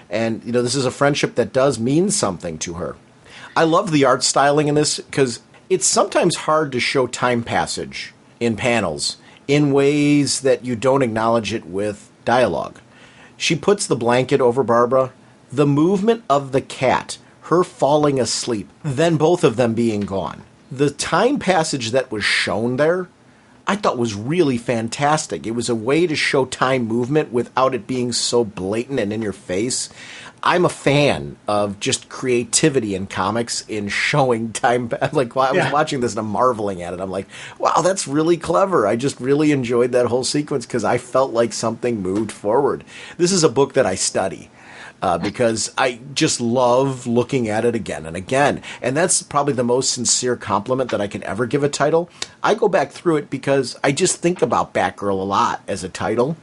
And, this is a friendship that does mean something to her. I love the art styling in this because it's sometimes hard to show time passage in panels in ways that you don't acknowledge it with dialogue. She puts the blanket over Barbara. The movement of the cat, her falling asleep, then both of them being gone. The time passage that was shown there, I thought was really fantastic. It was a way to show time movement without it being so blatant and in your face. I'm a fan of just creativity in comics in showing time. I was watching this and I'm marveling at it. I'm like, wow, that's really clever. I just really enjoyed that whole sequence because I felt like something moved forward. This is a book that I study because I just love looking at it again and again. And that's probably the most sincere compliment that I can ever give a title. I go back through it because I just think about Batgirl a lot as a title.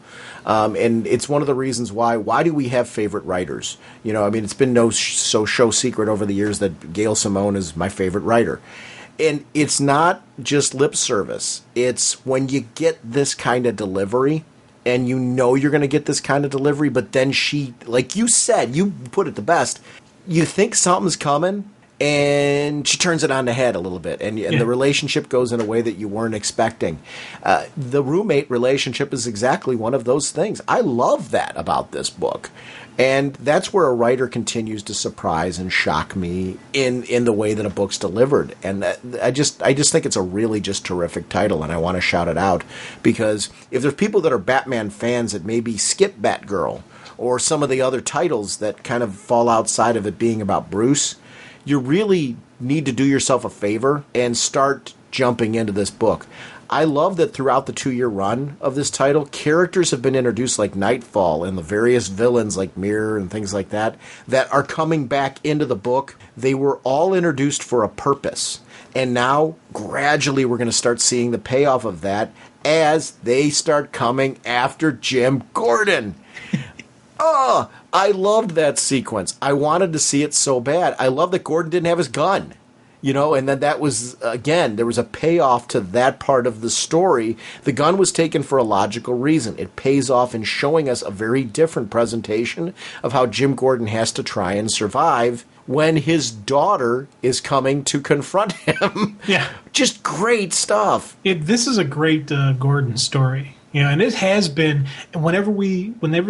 And it's one of the reasons why do we have favorite writers? It's been no show secret over the years that Gail Simone is my favorite writer. And it's not just lip service. It's when you get this kind of delivery and you're going to get this kind of delivery, but then she, like you said, you put it the best, you think something's coming and she turns it on the head a little bit, and the relationship goes in a way that you weren't expecting. The roommate relationship is exactly one of those things. I love that about this book. And that's where a writer continues to surprise and shock me in the way that a book's delivered. And I just think it's a really just terrific title, and I want to shout it out. Because if there's people that are Batman fans that maybe skip Batgirl or some of the other titles that kind of fall outside of it being about Bruce, you really need to do yourself a favor and start jumping into this book. I love that throughout the 2-year run of this title, characters have been introduced like Nightfall and the various villains like Mirror and things like that are coming back into the book. They were all introduced for a purpose. And now, gradually, we're going to start seeing the payoff of that as they start coming after Jim Gordon. Oh, I loved that sequence. I wanted to see it so bad. I love that Gordon didn't have his gun. And then that was, again, there was a payoff to that part of the story. The gun was taken for a logical reason. It pays off in showing us a very different presentation of how Jim Gordon has to try and survive when his daughter is coming to confront him. Yeah. Just great stuff. This is a great Gordon story. And it has been, whenever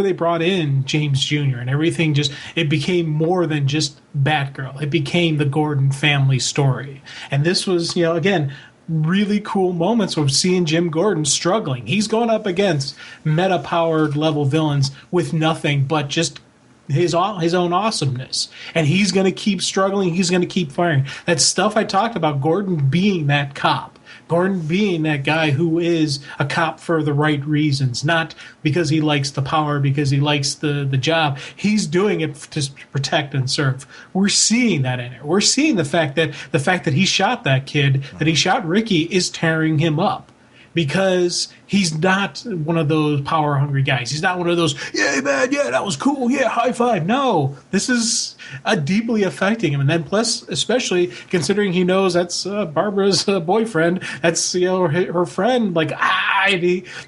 they brought in James Jr. and everything, it became more than just Batgirl. It became the Gordon family story. And this was, again, really cool moments of seeing Jim Gordon struggling. He's going up against meta-powered level villains with nothing but just his own awesomeness. And he's going to keep struggling. He's going to keep firing. That stuff I talked about, Gordon being that cop. Gordon being that guy who is a cop for the right reasons, not because he likes the power, because he likes the job. He's doing it to protect and serve. We're seeing that in it. We're seeing the fact that he shot that kid, that he shot Ricky, is tearing him up. because he's not one of those power hungry guys. He's not one of those, yeah, man, yeah, that was cool, yeah, high five. No, this is deeply affecting him. And then plus, especially considering he knows that's Barbara's boyfriend, that's, you know, her friend, like,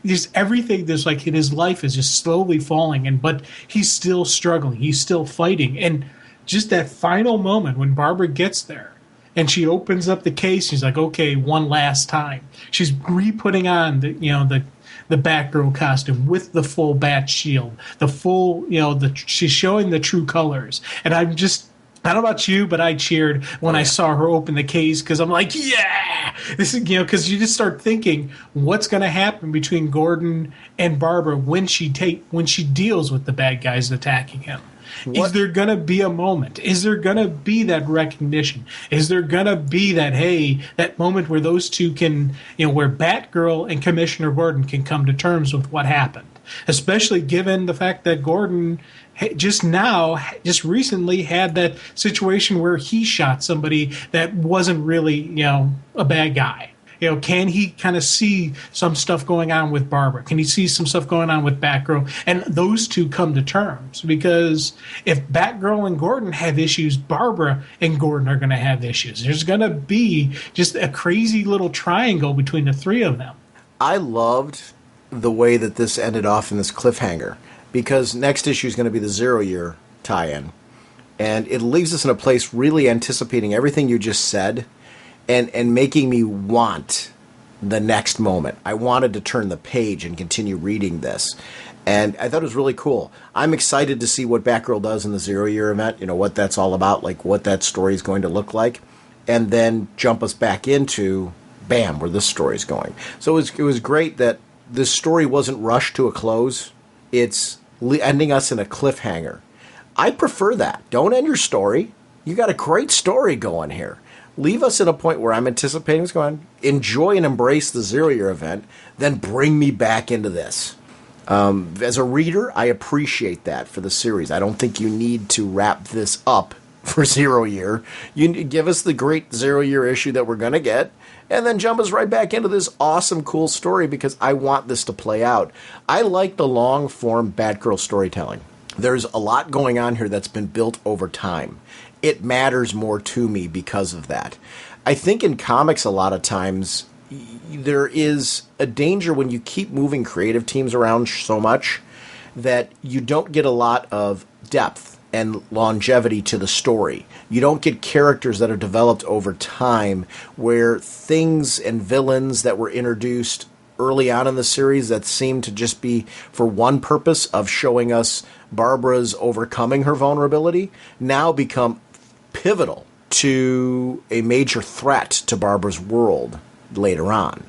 just everything that's like in his life is just slowly falling. But he's still struggling. He's still fighting. And just that final moment when Barbara gets there, and she opens up the case. She's like, okay, one last time. She's re-putting on the Batgirl costume with the full bat shield, the full, she's showing the true colors. And I'm just, I don't know about you, but I cheered when I saw her open the case because I'm like, yeah, this is, because you just start thinking what's going to happen between Gordon and Barbara when she deals with the bad guys attacking him. Is there going to be a moment? Is there going to be that recognition? Is there going to be that moment where those two can, where Batgirl and Commissioner Gordon can come to terms with what happened? Especially given the fact that Gordon just recently had that situation where he shot somebody that wasn't really, a bad guy. Can he kind of see some stuff going on with Barbara? Can he see some stuff going on with Batgirl? And those two come to terms, because if Batgirl and Gordon have issues, Barbara and Gordon are going to have issues. There's going to be just a crazy little triangle between the three of them. I loved the way that this ended off in this cliffhanger, because next issue is going to be the 0 year tie-in. And it leaves us in a place really anticipating everything you just said. And making me want the next moment. I wanted to turn the page and continue reading this. And I thought it was really cool. I'm excited to see what Batgirl does in the 0 year event, what that's all about, like what that story is going to look like. And then jump us back into, bam, where this story is going. So it was great that this story wasn't rushed to a close. It's ending us in a cliffhanger. I prefer that. Don't end your story. You got a great story going here. Leave us in a point where I'm anticipating what's going on. Enjoy and embrace the 0 year event. Then bring me back into this. As a reader, I appreciate that for the series. I don't think you need to wrap this up for 0 year. You give us the great 0 year issue that we're going to get, and then jump us right back into this awesome, cool story, because I want this to play out. I like the long-form Batgirl storytelling. There's a lot going on here that's been built over time. It matters more to me because of that. I think in comics a lot of times there is a danger when you keep moving creative teams around so much that you don't get a lot of depth and longevity to the story. You don't get characters that are developed over time, where things and villains that were introduced early on in the series that seemed to just be for one purpose of showing us Barbara's overcoming her vulnerability now become pivotal to a major threat to Barbara's world later on,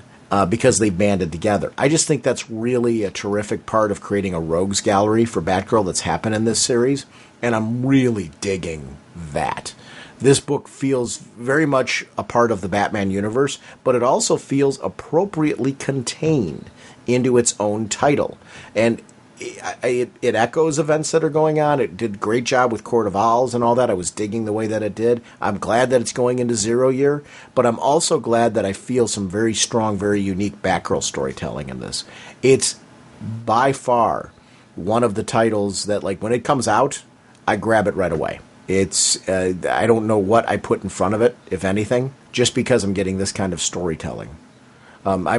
because they banded together. I just think that's really a terrific part of creating a rogues gallery for Batgirl that's happened in this series, and I'm really digging that. This book feels very much a part of the Batman universe, but it also feels appropriately contained into its own title. And it echoes events that are going on. It did a great job with Court of Owls and all that. I was digging the way that it did. I'm glad that it's going into 0 year, but I'm also glad that I feel some very strong, very unique Batgirl storytelling in this. It's by far one of the titles that, like, when it comes out, I grab it right away. It's I don't know what I put in front of it, if anything, just because I'm getting this kind of storytelling.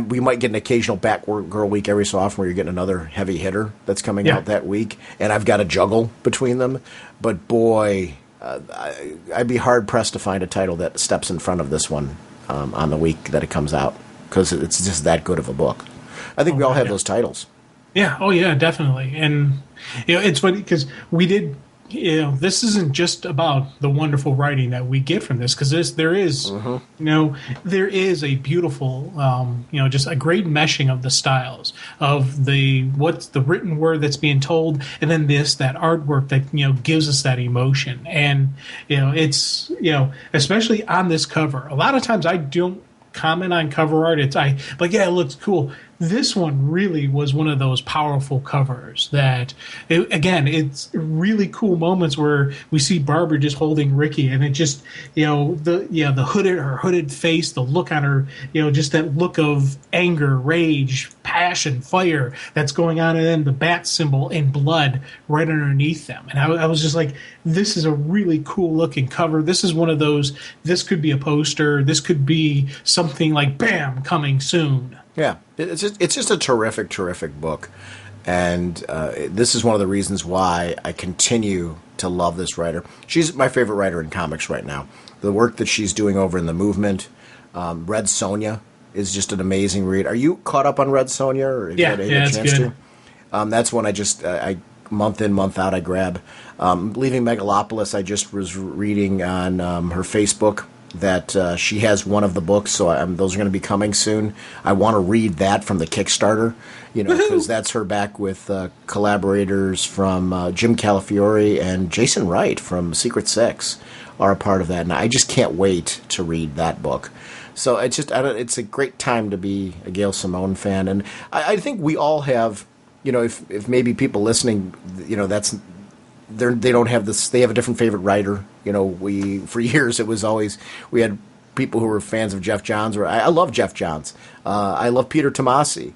We might get an occasional Batgirl week every so often where you're getting another heavy hitter that's coming out that week, and I've got to juggle between them. But boy, I'd be hard-pressed to find a title that steps in front of this one on the week that it comes out, because it's just that good of a book. I think we all have those titles. Yeah. Oh, yeah, definitely. And, it's funny because we did... this isn't just about the wonderful writing that we get from this, because there is a beautiful, just a great meshing of the styles of what's the written word that's being told, and then that artwork that gives us that emotion. And it's especially on this cover. A lot of times I don't comment on cover art. It looks cool. this one really was one of those powerful covers that, again, it's really cool moments where we see Barbara just holding Ricky, and it just, the hooded face, the look on her, just that look of anger, rage, passion, fire that's going on, and then the bat symbol in blood right underneath them. And I was just like, this is a really cool looking cover. This is one of those, this could be a poster, this could be something like, bam, coming soon. Yeah, it's just a terrific book, and this is one of the reasons why I continue to love this writer. She's my favorite writer in comics right now. The work that she's doing over in the Movement, Red Sonja is just an amazing read. Are you caught up on Red Sonja? Or yeah, it's good. That's one I month in, month out I grab. Leaving Megalopolis, I just was reading on her Facebook that she has one of the books, so those are going to be coming soon. I want to read that from the Kickstarter, because that's her back with collaborators from Jim Calafiore and Jason Wright from Secret Six are a part of that, and I just can't wait to read that book. So it's a great time to be a Gail Simone fan, and I think we all have, if maybe people listening, that's. They don't have this. They have a different favorite writer. For years it was always we had people who were fans of Jeff Johns. Or I love Jeff Johns. I love Peter Tomasi,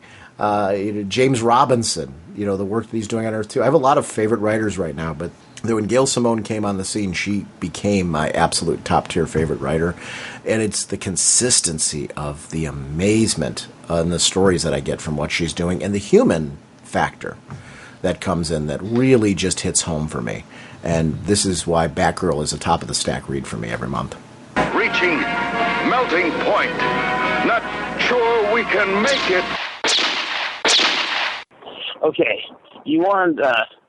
James Robinson. The work that he's doing on Earth 2. I have a lot of favorite writers right now, but when Gail Simone came on the scene, she became my absolute top tier favorite writer, and it's the consistency of the amazement and the stories that I get from what she's doing, and the human factor that comes in that really just hits home for me. And this is why Batgirl is a top of the stack read for me every month. Reaching melting point. Not sure we can make it. Okay, you wanted,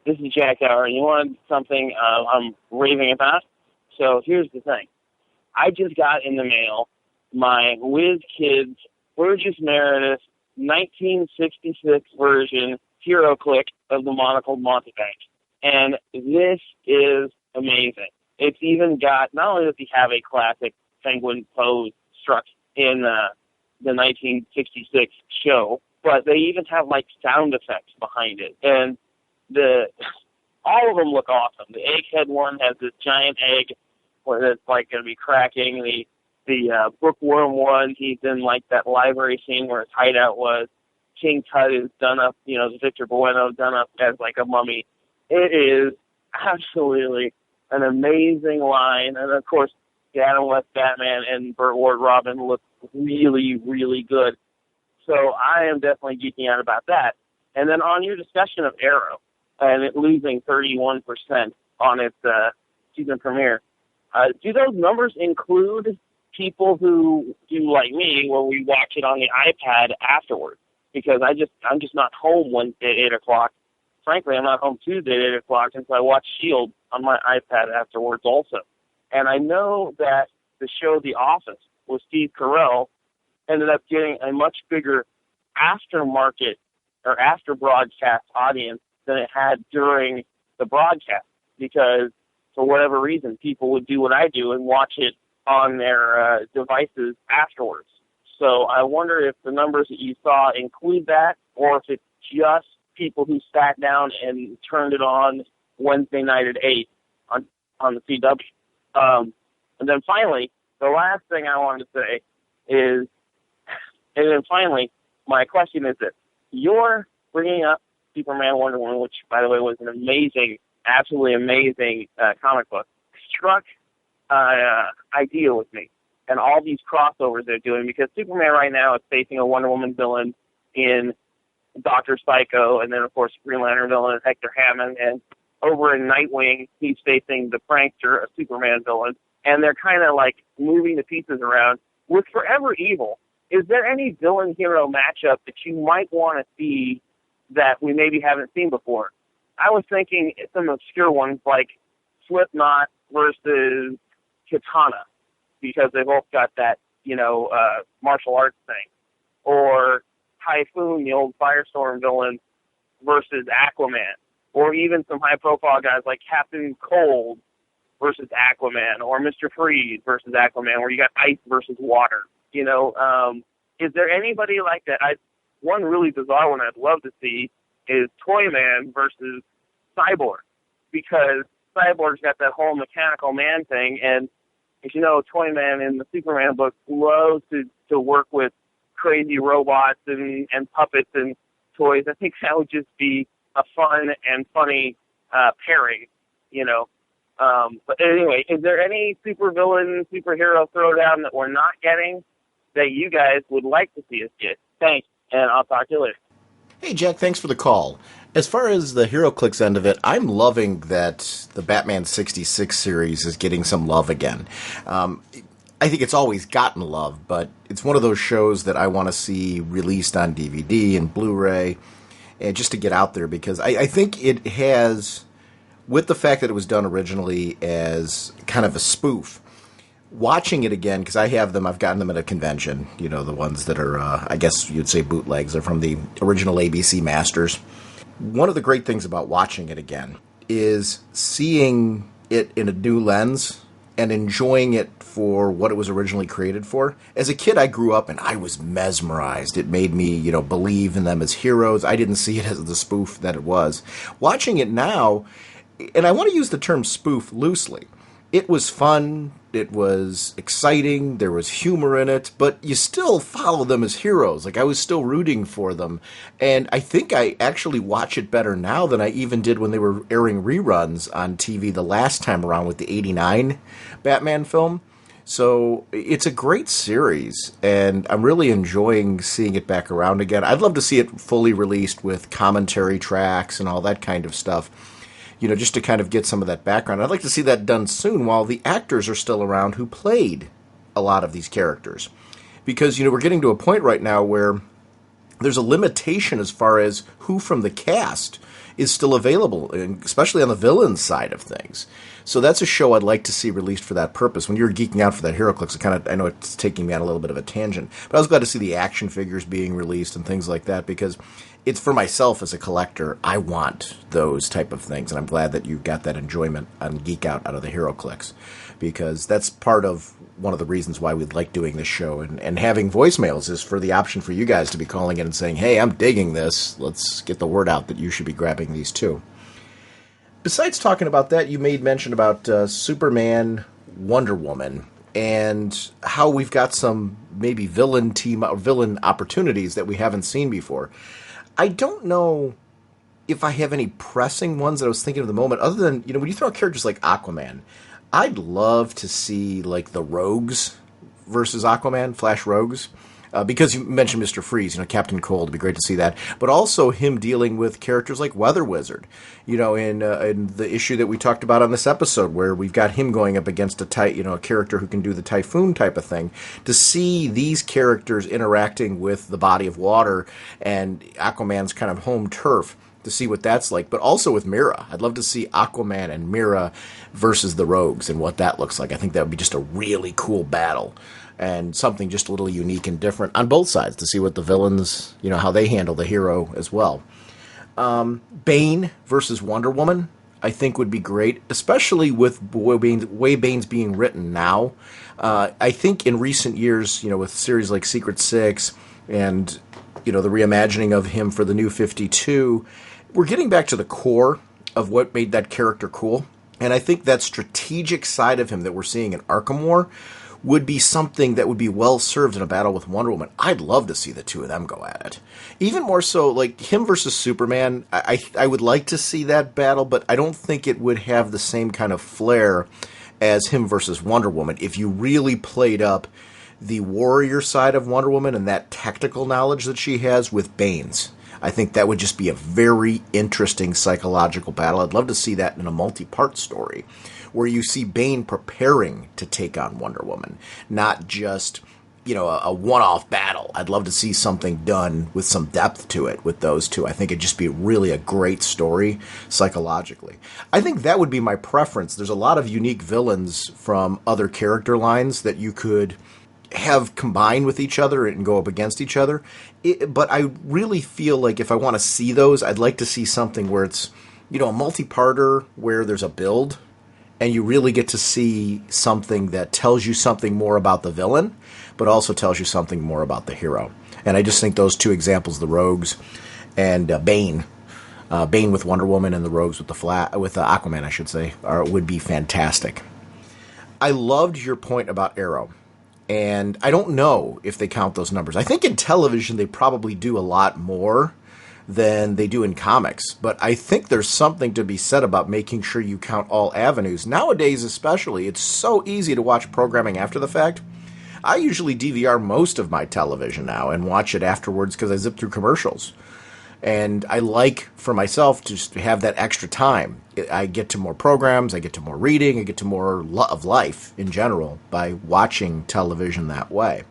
this is Jack Hour, you wanted something I'm raving about? So here's the thing. I just got in the mail my Whiz Kids Burgess Meredith 1966 version HeroClick of the Monocled Mountebank. And this is amazing. It's even got, not only does he have a classic penguin pose struck in the 1966 show, but they even have like sound effects behind it. And all of them look awesome. The egghead one has this giant egg where it's like going to be cracking. The bookworm one, he's in like that library scene where his hideout was. King Tut is done up, Victor Bueno done up as like a mummy. It is absolutely an amazing line. And of course, the Adam West Batman and Burt Ward Robin look really, really good. So I am definitely geeking out about that. And then on your discussion of Arrow and it losing 31% on its season premiere, do those numbers include people who do like me where we watch it on the iPad afterwards? Because I'm just not home Wednesday at 8 o'clock. Frankly, I'm not home Tuesday at 8 o'clock, and so I watch S.H.I.E.L.D. on my iPad afterwards also. And I know that the show The Office with Steve Carell ended up getting a much bigger aftermarket or after-broadcast audience than it had during the broadcast, because for whatever reason, people would do what I do and watch it on their devices afterwards. So I wonder if the numbers that you saw include that, or if it's just people who sat down and turned it on Wednesday night at 8 on the CW. And then finally, the last thing I wanted to say is, and then finally, my question is this. You're bringing up Superman Wonder Woman, which, by the way, was an amazing, absolutely amazing comic book, struck idea with me. And all these crossovers they're doing, because Superman right now is facing a Wonder Woman villain in Dr. Psycho, and then, of course, Green Lantern villain is Hector Hammond, and over in Nightwing, he's facing the Prankster, a Superman villain, and they're kind of, like, moving the pieces around. With Forever Evil, is there any villain-hero matchup that you might want to see that we maybe haven't seen before? I was thinking some obscure ones like Slipknot versus Katana, because they both got that, martial arts thing. Or Typhoon, the old Firestorm villain, versus Aquaman. Or even some high-profile guys like Captain Cold versus Aquaman, or Mr. Freeze versus Aquaman, where you got ice versus water. Is there anybody like that? one really bizarre one I'd love to see is Toyman versus Cyborg, because Cyborg's got that whole mechanical man thing, and as you know, Toyman in the Superman book loves to work with crazy robots and puppets and toys. I think that would just be a fun and funny pairing, you know. But anyway, is there any supervillain, superhero throwdown that we're not getting that you guys would like to see us get? Thanks, and I'll talk to you later. Hey, Jack, thanks for the call. As far as the HeroClix end of it, I'm loving that the Batman 66 series is getting some love again. I think it's always gotten love, but it's one of those shows that I want to see released on DVD and Blu-ray, and just to get out there, because I think it has, with the fact that it was done originally as kind of a spoof, watching it again, because I have them, I've gotten them at a convention, you know, the ones that are, I guess you'd say bootlegs, are from the original ABC Masters. One of the great things about watching it again is seeing it in a new lens and enjoying it for what it was originally created for. As a kid, I grew up and I was mesmerized. It made me, you know, believe in them as heroes. I didn't see it as the spoof that it was. Watching it now, and I want to use the term spoof loosely, it was fun, it was exciting, there was humor in it, but you still follow them as heroes. Like, I was still rooting for them. And I think I actually watch it better now than I even did when they were airing reruns on TV the last time around with the 89 Batman film. So it's a great series, and I'm really enjoying seeing it back around again. I'd love to see it fully released with commentary tracks and all that kind of stuff, you know, just to kind of get some of that background. I'd like to see that done soon while the actors are still around who played a lot of these characters. Because, you know, we're getting to a point right now where there's a limitation as far as who from the cast is still available, and especially on the villain side of things. So that's a show I'd like to see released for that purpose. When you're geeking out for that HeroClix, I know it's taking me on a little bit of a tangent, but I was glad to see the action figures being released and things like that, because it's for myself as a collector. I want those type of things, and I'm glad that you got that enjoyment on Geek Out of the HeroClix, because that's part of one of the reasons why we like doing this show and having voicemails is for the option for you guys to be calling in and saying, hey, I'm digging this. Let's get the word out that you should be grabbing these too. Besides talking about that, you made mention about Superman, Wonder Woman, and how we've got some maybe villain opportunities that we haven't seen before. I don't know if I have any pressing ones that I was thinking of the moment, other than, you know, when you throw out characters like Aquaman, I'd love to see, like, the Rogues versus Aquaman, Flash Rogues, because you mentioned Mr. Freeze, you know, Captain Cold, it'd be great to see that, but also him dealing with characters like Weather Wizard, you know, in the issue that we talked about on this episode, where we've got him going up against a character who can do the typhoon type of thing. To see these characters interacting with the body of water and Aquaman's kind of home turf, to see what that's like, but also with Mira. I'd love to see Aquaman and Mira versus the Rogues and what that looks like. I think that would be just a really cool battle, and something just a little unique and different on both sides, to see what the villains, you know, how they handle the hero as well. Bane versus Wonder Woman, I think would be great, especially with the way Bane's being written now. I think in recent years, you know, with series like Secret Six and, you know, the reimagining of him for the New 52, we're getting back to the core of what made that character cool. And I think that strategic side of him that we're seeing in Arkham War would be something that would be well served in a battle with Wonder Woman. I'd love to see the two of them go at it. Even more so, like him versus Superman, I would like to see that battle, but I don't think it would have the same kind of flair as him versus Wonder Woman if you really played up the warrior side of Wonder Woman and that tactical knowledge that she has with Bane's. I think that would just be a very interesting psychological battle. I'd love to see that in a multi-part story where you see Bane preparing to take on Wonder Woman, not just, you know, a one-off battle. I'd love to see something done with some depth to it with those two. I think it'd just be really a great story psychologically. I think that would be my preference. There's a lot of unique villains from other character lines that you could have combined with each other and go up against each other. But I really feel like if I want to see those, I'd like to see something where it's, you know, a multi-parter where there's a build and you really get to see something that tells you something more about the villain, but also tells you something more about the hero. And I just think those two examples, the Rogues and Bane, Bane with Wonder Woman and the Rogues with Aquaman, I should say, would be fantastic. I loved your point about Arrow, and I don't know if they count those numbers. I think in television they probably do a lot more than they do in comics, but I think there's something to be said about making sure you count all avenues. Nowadays especially, it's so easy to watch programming after the fact. I usually DVR most of my television now and watch it afterwards because I zip through commercials. And I like, for myself, to just have that extra time. I get to more programs, I get to more reading, I get to more of life in general by watching television that way.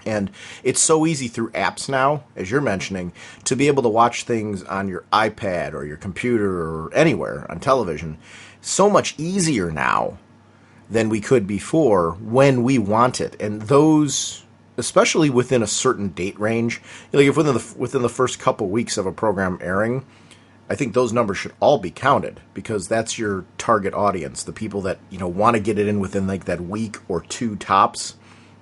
And it's so easy through apps now, as you're mentioning, to be able to watch things on your iPad or your computer or anywhere on television. So much easier now than we could before when we want it. And those, especially within a certain date range, like if within the first couple weeks of a program airing, I think those numbers should all be counted because that's your target audience, the people that, want to get it in within like that week or two tops.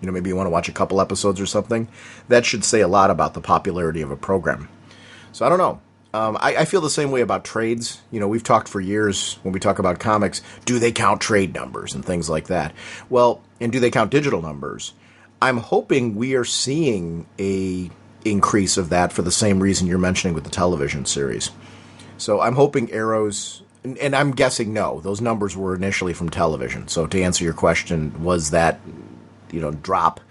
Maybe you want to watch a couple episodes or something. That should say a lot about the popularity of a program. So I don't know. I feel the same way about trades. We've talked for years when we talk about comics, do they count trade numbers and things like that? Well, and do they count digital numbers? I'm hoping we are seeing a increase of that for the same reason you're mentioning with the television series. So I'm hoping Arrow's, and I'm guessing no, those numbers were initially from television. So to answer your question, was that drop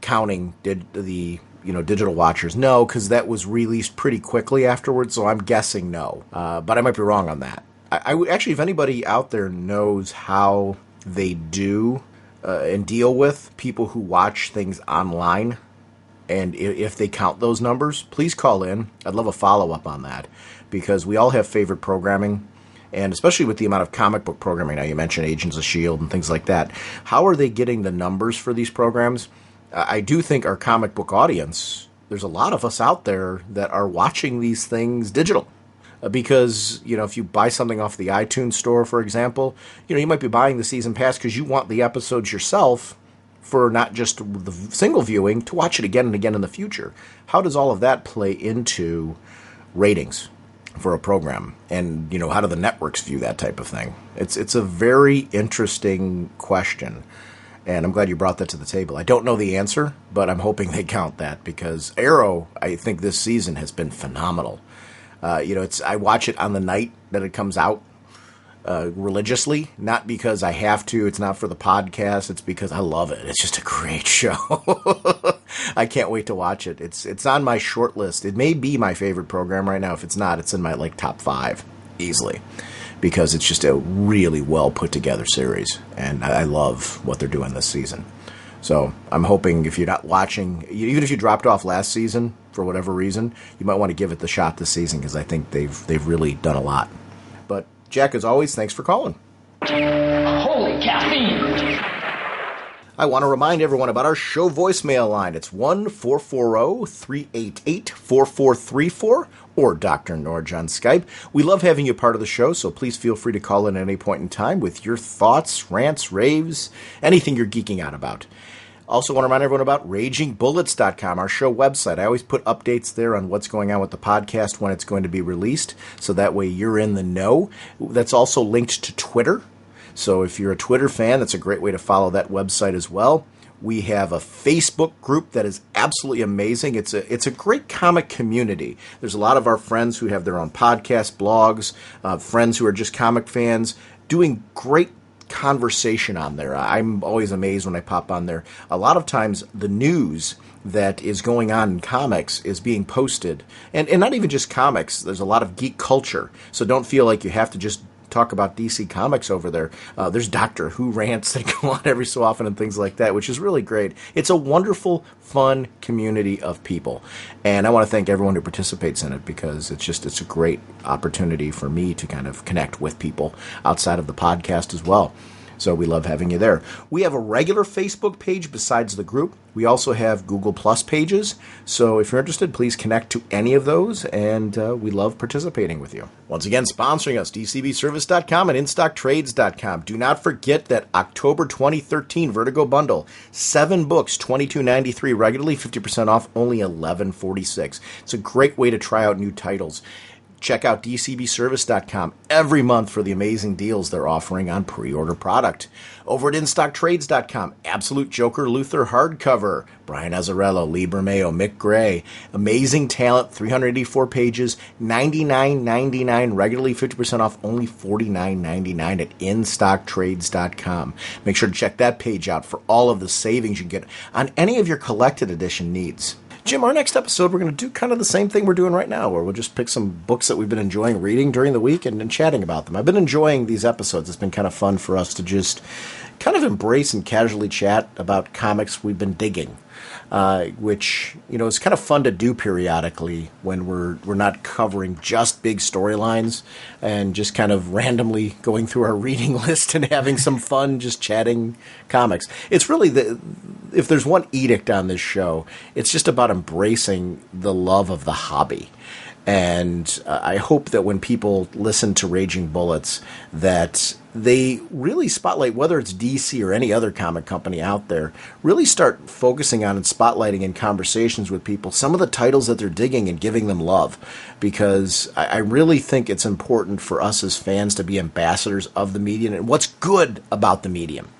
counting did the digital watchers? No, because that was released pretty quickly afterwards, so I'm guessing no. But I might be wrong on that. I would actually, if anybody out there knows how they do and deal with people who watch things online, and if they count those numbers, please call in. I'd love a follow-up on that, because we all have favorite programming. And especially with the amount of comic book programming, now you mentioned Agents of S.H.I.E.L.D. and things like that, how are they getting the numbers for these programs? I do think our comic book audience, there's a lot of us out there that are watching these things digital. Because, if you buy something off the iTunes store, for example, you might be buying the season pass because you want the episodes yourself for not just the single viewing, to watch it again and again in the future. How does all of that play into ratings for a program? And, how do the networks view that type of thing? It's a very interesting question, and I'm glad you brought that to the table. I don't know the answer, but I'm hoping they count that, because Arrow, I think this season has been phenomenal. I watch it on the night that it comes out religiously, not because I have to, it's not for the podcast, it's because I love it. It's just a great show. I can't wait to watch it. It's on my short list. It may be my favorite program right now. If it's not, it's in my top 5 easily, because it's just a really well put together series, and I love what they're doing this season. So I'm hoping, if you're not watching, even if you dropped off last season for whatever reason, you might want to give it the shot this season, because I think they've really done a lot. But Jack, as always, thanks for calling. Holy caffeine! I want to remind everyone about our show voicemail line. It's 1-440-388-4434 or drnorge on Skype. We love having you part of the show, so please feel free to call in at any point in time with your thoughts, rants, raves, anything you're geeking out about. Also want to remind everyone about RagingBullets.com, our show website. I always put updates there on what's going on with the podcast when it's going to be released, so that way you're in the know. That's also linked to Twitter. So if you're a Twitter fan, that's a great way to follow that website as well. We have a Facebook group that is absolutely amazing. It's a great comic community. There's a lot of our friends who have their own podcasts, blogs, friends who are just comic fans, doing great conversation on there. I'm always amazed when I pop on there. A lot of times the news that is going on in comics is being posted. And not even just comics. There's a lot of geek culture. So don't feel like you have to just talk about DC Comics over there. There's Doctor Who rants that go on every so often and things like that, which is really great. It's a wonderful, fun community of people. And I want to thank everyone who participates in it, because it's a great opportunity for me to kind of connect with people outside of the podcast as well. So we love having you there. We have a regular Facebook page besides the group. We also have Google Plus pages. So if you're interested, please connect to any of those, and we love participating with you. Once again, sponsoring us, dcbservice.com and instocktrades.com. Do not forget that October 2013 Vertigo bundle, 7 books, $22.93, regularly 50% off, only $11.46. It's a great way to try out new titles. Check out dcbservice.com every month for the amazing deals they're offering on pre-order product. Over at instocktrades.com, Absolute Joker Luther hardcover, Brian Azzarello, Lee Bermeo, Mick Gray, amazing talent, 384 pages, $99.99, regularly 50% off, only $49.99 at instocktrades.com. Make sure to check that page out for all of the savings you get on any of your collected edition needs. Jim, our next episode, we're going to do kind of the same thing we're doing right now, where we'll just pick some books that we've been enjoying reading during the week and chatting about them. I've been enjoying these episodes. It's been kind of fun for us to just kind of embrace and casually chat about comics we've been digging, which, is kind of fun to do periodically when we're not covering just big storylines and just kind of randomly going through our reading list and having some fun just chatting comics. It's really if there's one edict on this show, it's just about embracing the love of the hobby. And I hope that when people listen to Raging Bullets, that they really spotlight, whether it's DC or any other comic company out there, really start focusing on and spotlighting in conversations with people some of the titles that they're digging and giving them love. Because I really think it's important for us as fans to be ambassadors of the medium and what's good about the medium.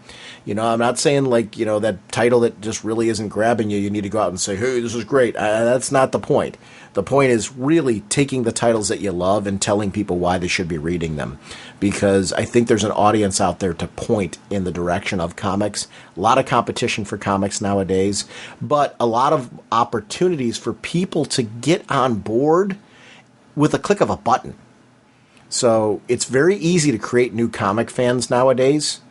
I'm not saying that title that just really isn't grabbing you need to go out and say, hey, this is great. That's not the point. The point is really taking the titles that you love and telling people why they should be reading them. Because I think there's an audience out there to point in the direction of comics. A lot of competition for comics nowadays, but a lot of opportunities for people to get on board with a click of a button. So it's very easy to create new comic fans nowadays,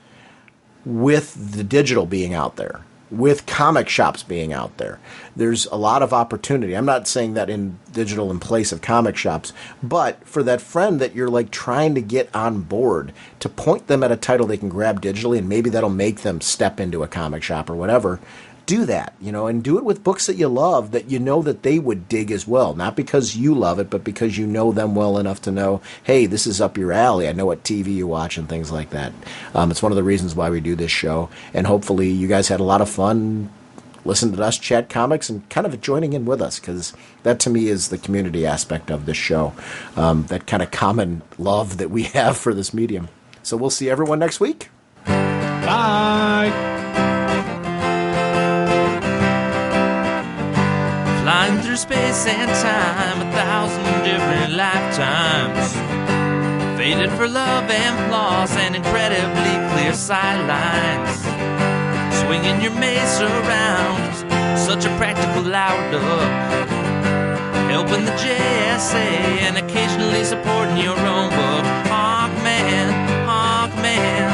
with the digital being out there, with comic shops being out there. There's a lot of opportunity. I'm not saying that in digital in place of comic shops, but for that friend that you're trying to get on board, to point them at a title they can grab digitally, and maybe that'll make them step into a comic shop or whatever. Do that, and do it with books that you love that that they would dig as well. Not because you love it, but because you know them well enough to know, hey, this is up your alley. I know what TV you watch and things like that. It's one of the reasons why we do this show. And hopefully you guys had a lot of fun listening to us chat comics and kind of joining in with us, because that to me is the community aspect of this show, that kind of common love that we have for this medium. So we'll see everyone next week. Bye. Flying through space and time, 1,000 different lifetimes. Faded for love and loss and incredibly clear sightlines. Swinging your mace around, such a practical outlook. Helping the JSA and occasionally supporting your own book. Hawkman, Hawkman,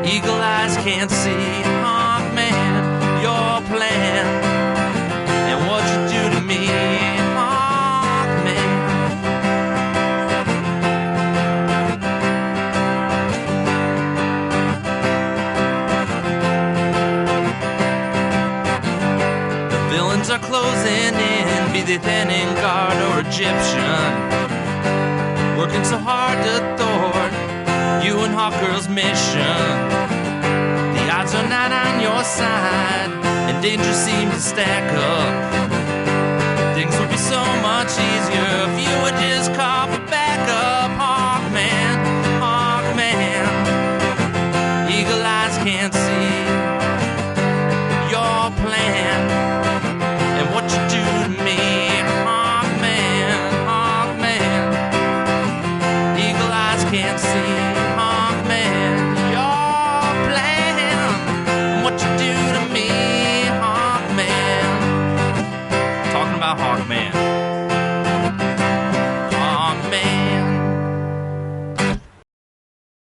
eagle eyes can't see. Hawkman, your plan. What you do to me, Hawkman. The villains are closing in, be they Thanin Guard or Egyptian. Working so hard to thwart you and Hawkgirl's mission. The odds are not on your side, and danger seems to stack up. Things would be so much easier